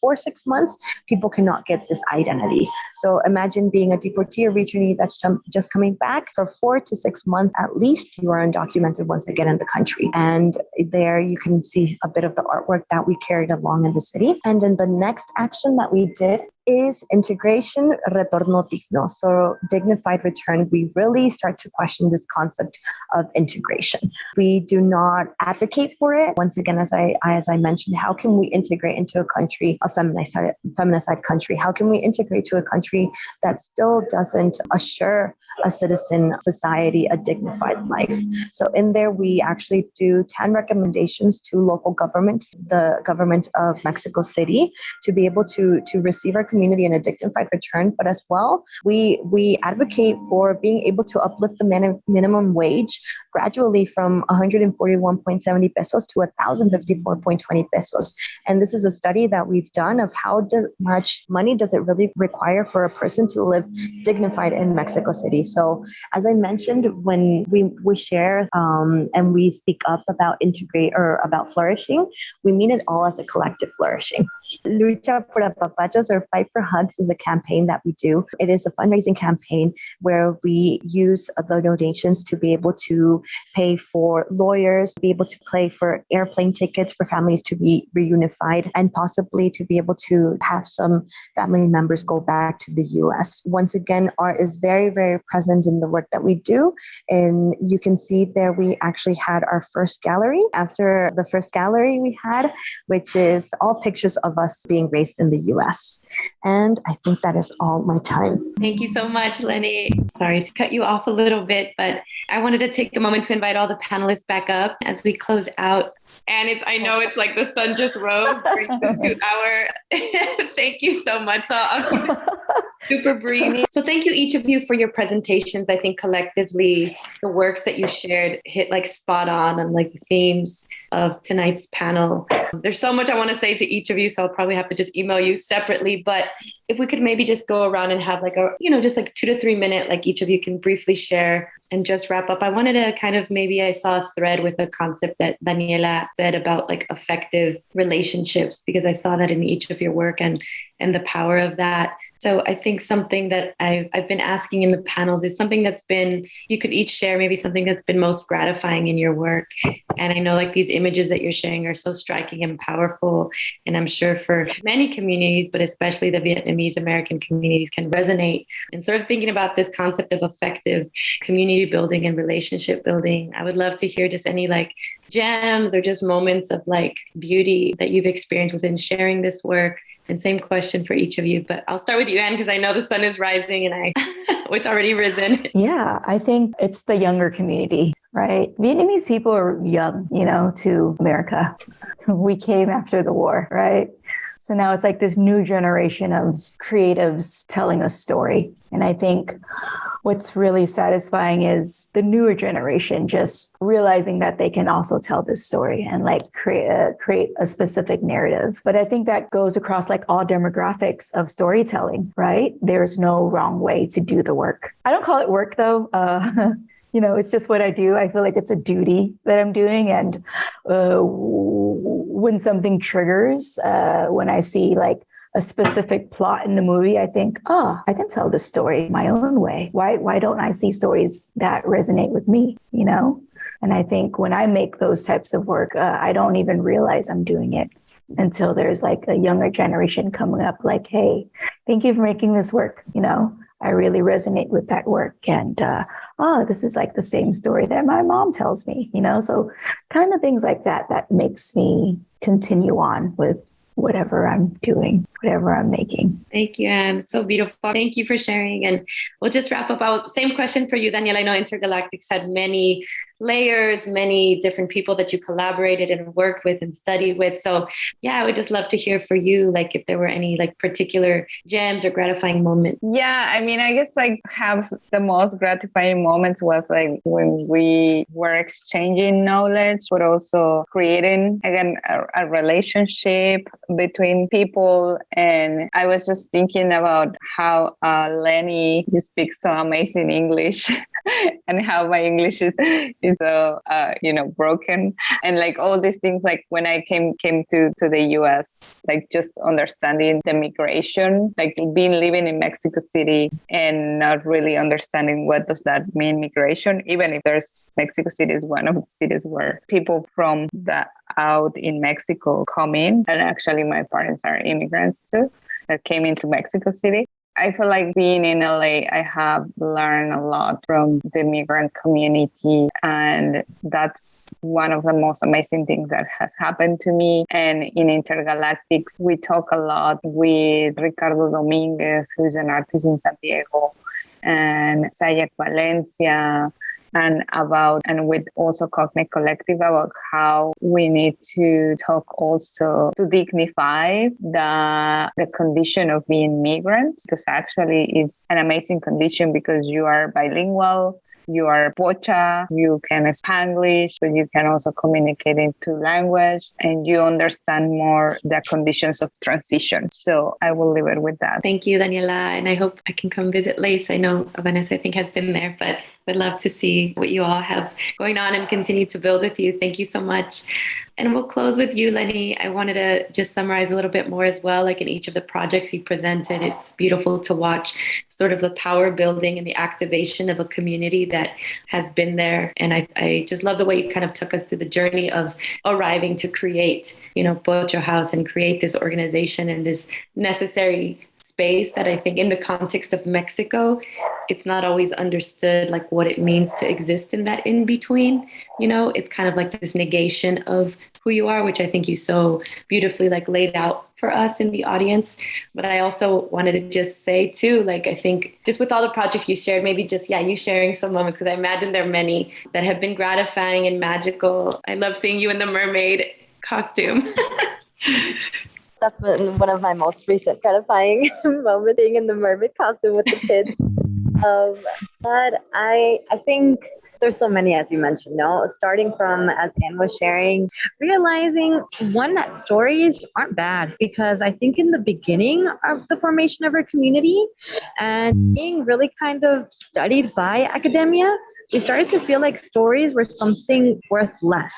for 6 months, people cannot get this identity. So imagine being a deportee or returnee that's just coming back for 4 to 6 months at least, you are undocumented once again in the country. And there you can see a bit of the artwork that we carried along in the city. And then the next action that we did is integration, retorno digno. So dignified return, we really start to question this concept of integration. We do not advocate for it. Once again, as I mentioned, how can we integrate into a country, a feminicide country? How can we integrate to a country that still doesn't assure a citizen society a dignified life? So in there, we actually do 10 recommendations to local government, the government of Mexico City, to be able to receive our community in a dignified return. But as well, we advocate for being able to uplift the minimum wage gradually from 141.70 pesos to 1,054.20 pesos. And this is a study that we've done of how much money does it really require for a person to live dignified in Mexico City. So as I mentioned, when we share and we speak up about integrate or about flourishing, we mean it all as a collective flourishing. Lucha por apapachos, or fight Fight for Hugs is a campaign that we do. It is a fundraising campaign where we use the donations to be able to pay for lawyers, be able to pay for airplane tickets for families to be reunified, and possibly to be able to have some family members go back to the US. Once again, art is very, very present in the work that we do. And you can see there we actually had our first gallery. After the first gallery we had, which is all pictures of us being raised in the US. And I think that is all my time. Thank you so much, Lenny. Sorry to cut you off a little bit, but I wanted to take a moment to invite all the panelists back up as we close out. And I know it's like the sun just rose during this 2 hour. Thank you so much. So I'll keep it super brief. So thank you, each of you, for your presentations. I think collectively, the works that you shared hit like spot on like the themes of tonight's panel. There's so much I want to say to each of you, so I'll probably have to just email you separately. But if we could maybe just go around and have like a, just like 2 to 3 minute, like each of you can briefly share and just wrap up. I wanted to kind of, maybe I saw a thread with a concept that Daniela said about like effective relationships, because I saw that in each of your work and the power of that. So I think something that I've been asking in the panels is something that's been, you could each share maybe something that's been most gratifying in your work. And I know like these images that you're sharing are so striking and powerful. And I'm sure for many communities, but especially the Vietnamese American communities, can resonate. And sort of thinking about this concept of effective community building and relationship building, I would love to hear just any like gems or just moments of like beauty that you've experienced within sharing this work. And same question for each of you, but I'll start with you, Anne, because I know the sun is rising and it's already risen. Yeah, I think it's the younger community, right? Vietnamese people are young, to America. We came after the war, right? So now it's like this new generation of creatives telling a story. And I think what's really satisfying is the newer generation just realizing that they can also tell this story and like create a specific narrative. But I think that goes across like all demographics of storytelling, right? There's no wrong way to do the work. I don't call it work though. It's just what I do. I feel like it's a duty that I'm doing. And when something triggers, when I see like a specific plot in the movie, I think, I can tell this story my own way. Why don't I see stories that resonate with me, And I think when I make those types of work, I don't even realize I'm doing it until there's like a younger generation coming up like, hey, thank you for making this work, I really resonate with that work. And, this is like the same story that my mom tells me, so kind of things like that makes me continue on with whatever I'm doing, whatever I'm making. Thank you, Anne. It's so beautiful. Thank you for sharing. And we'll just wrap up. Same question for you, Daniel. I know Intergalactics had many layers, many different people that you collaborated and worked with and studied with. So yeah, I would just love to hear for you, like if there were any like particular gems or gratifying moments. Yeah, I mean, I guess like have the most gratifying moments was like when we were exchanging knowledge, but also creating, again, a relationship between people. And I was just thinking about how Lenny, you speak so amazing English and how my English is so, broken. And like all these things, like when I came to the US, like just understanding the migration, like living in Mexico City and not really understanding what does that mean, migration, even if Mexico City is one of the cities where people from the out in Mexico come in. And actually my parents are immigrants too that came into Mexico City. I feel like being in LA, I have learned a lot from the migrant community. And that's one of the most amazing things that has happened to me. And in Intergalactics, we talk a lot with Ricardo Dominguez, who's an artist in San Diego, and Sayak Valencia, and with also Cognate Collective about how we need to talk also to dignify the condition of being migrants, because actually it's an amazing condition because you are bilingual, you are Pocha, you can Spanglish, but you can also communicate in two languages and you understand more the conditions of transition. So I will leave it with that. Thank you, Daniela. And I hope I can come visit Lace. I know Vanessa, I think, has been there, but would love to see what you all have going on and continue to build with you. Thank you so much. And we'll close with you, Lenny. I wanted to just summarize a little bit more as well, like in each of the projects you presented. It's beautiful to watch sort of the power building and the activation of a community that has been there. And I just love the way you kind of took us through the journey of arriving to create, Pocho House and create this organization and this necessary space that I think in the context of Mexico, it's not always understood like what it means to exist in that in-between. It's kind of like this negation of who you are, which I think you so beautifully like laid out for us in the audience. But I also wanted to just say too, like, I think just with all the projects you shared, maybe just, you sharing some moments, because I imagine there are many that have been gratifying and magical. I love seeing you in the mermaid costume. That's been one of my most recent gratifying moments, being in the mermaid costume with the kids. But I think there's so many, as you mentioned, starting from, as Anne was sharing, realizing that stories aren't bad, because I think in the beginning of the formation of our community and being really kind of studied by academia, we started to feel like stories were something worth less.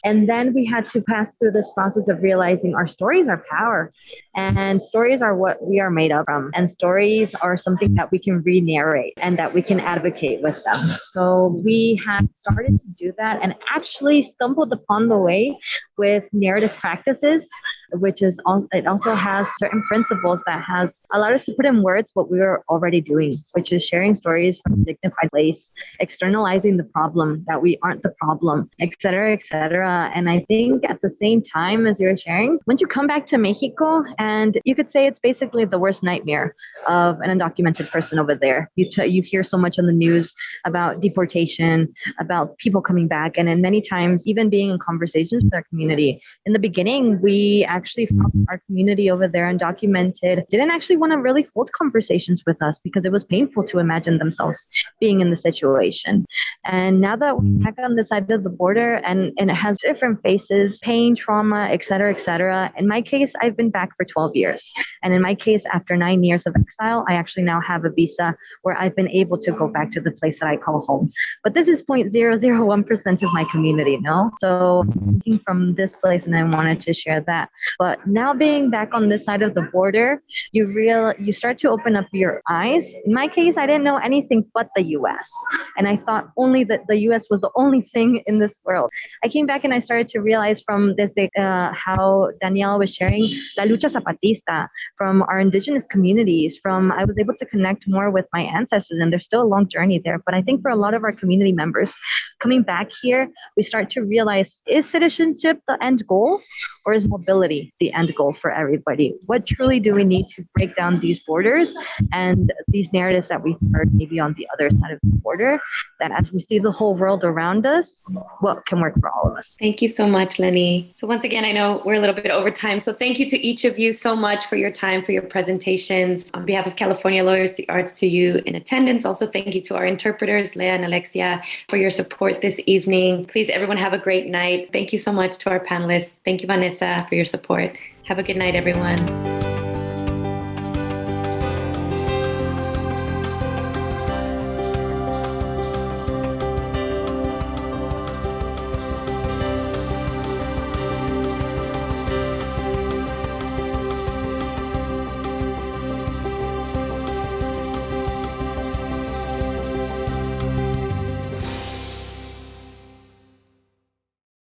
And then we had to pass through this process of realizing our stories are power, and stories are what we are made of from. And stories are something that we can re-narrate and that we can advocate with them. So we have started to do that and actually stumbled upon the way with narrative practices, which is also, it also has certain principles that has allowed us to put in words what we were already doing, which is sharing stories from a dignified place, externalizing the problem, that we aren't the problem, et cetera, et cetera. And I think at the same time as you're sharing, once you come back to Mexico, and you could say it's basically the worst nightmare of an undocumented person over there. You hear so much on the news about deportation, about people coming back, and then many times even being in conversations with our community. In the beginning, we actually found our community over there undocumented didn't actually want to really hold conversations with us because it was painful to imagine themselves being in the situation. And now that we're back on the side of the border, and it has different faces, pain, trauma, et cetera, et cetera. In my case, I've been back for 12 years. And in my case, after 9 years of exile, I actually now have a visa where I've been able to go back to the place that I call home. But this is 0.001% of my community, no? So thinking from this place, and I wanted to share that. But now being back on this side of the border, you start to open up your eyes. In my case, I didn't know anything but the US. And I thought only that the US was the only thing in this world. I came back and I started to realize from this, how Daniela was sharing, La Lucha Zapatista, from our indigenous communities, I was able to connect more with my ancestors, and there's still a long journey there. But I think for a lot of our community members, coming back here, we start to realize, is citizenship the end goal, or is mobility the end goal for everybody? What truly do we need to break down these borders and these narratives that we've heard maybe on the other side of the border, that as we see the whole world around us, what can work for all of us? Thank you so much, Lenny. So once again, I know we're a little bit over time, so thank you to each of you so much for your time, for your presentations. On behalf of California Lawyers the Arts, to you in attendance. Also, thank you to our interpreters, Leah and Alexia, for your support this evening. Please, everyone, have a great night. Thank you so much to our panelists. Thank you, Vanessa, for your support. Have a good night, everyone.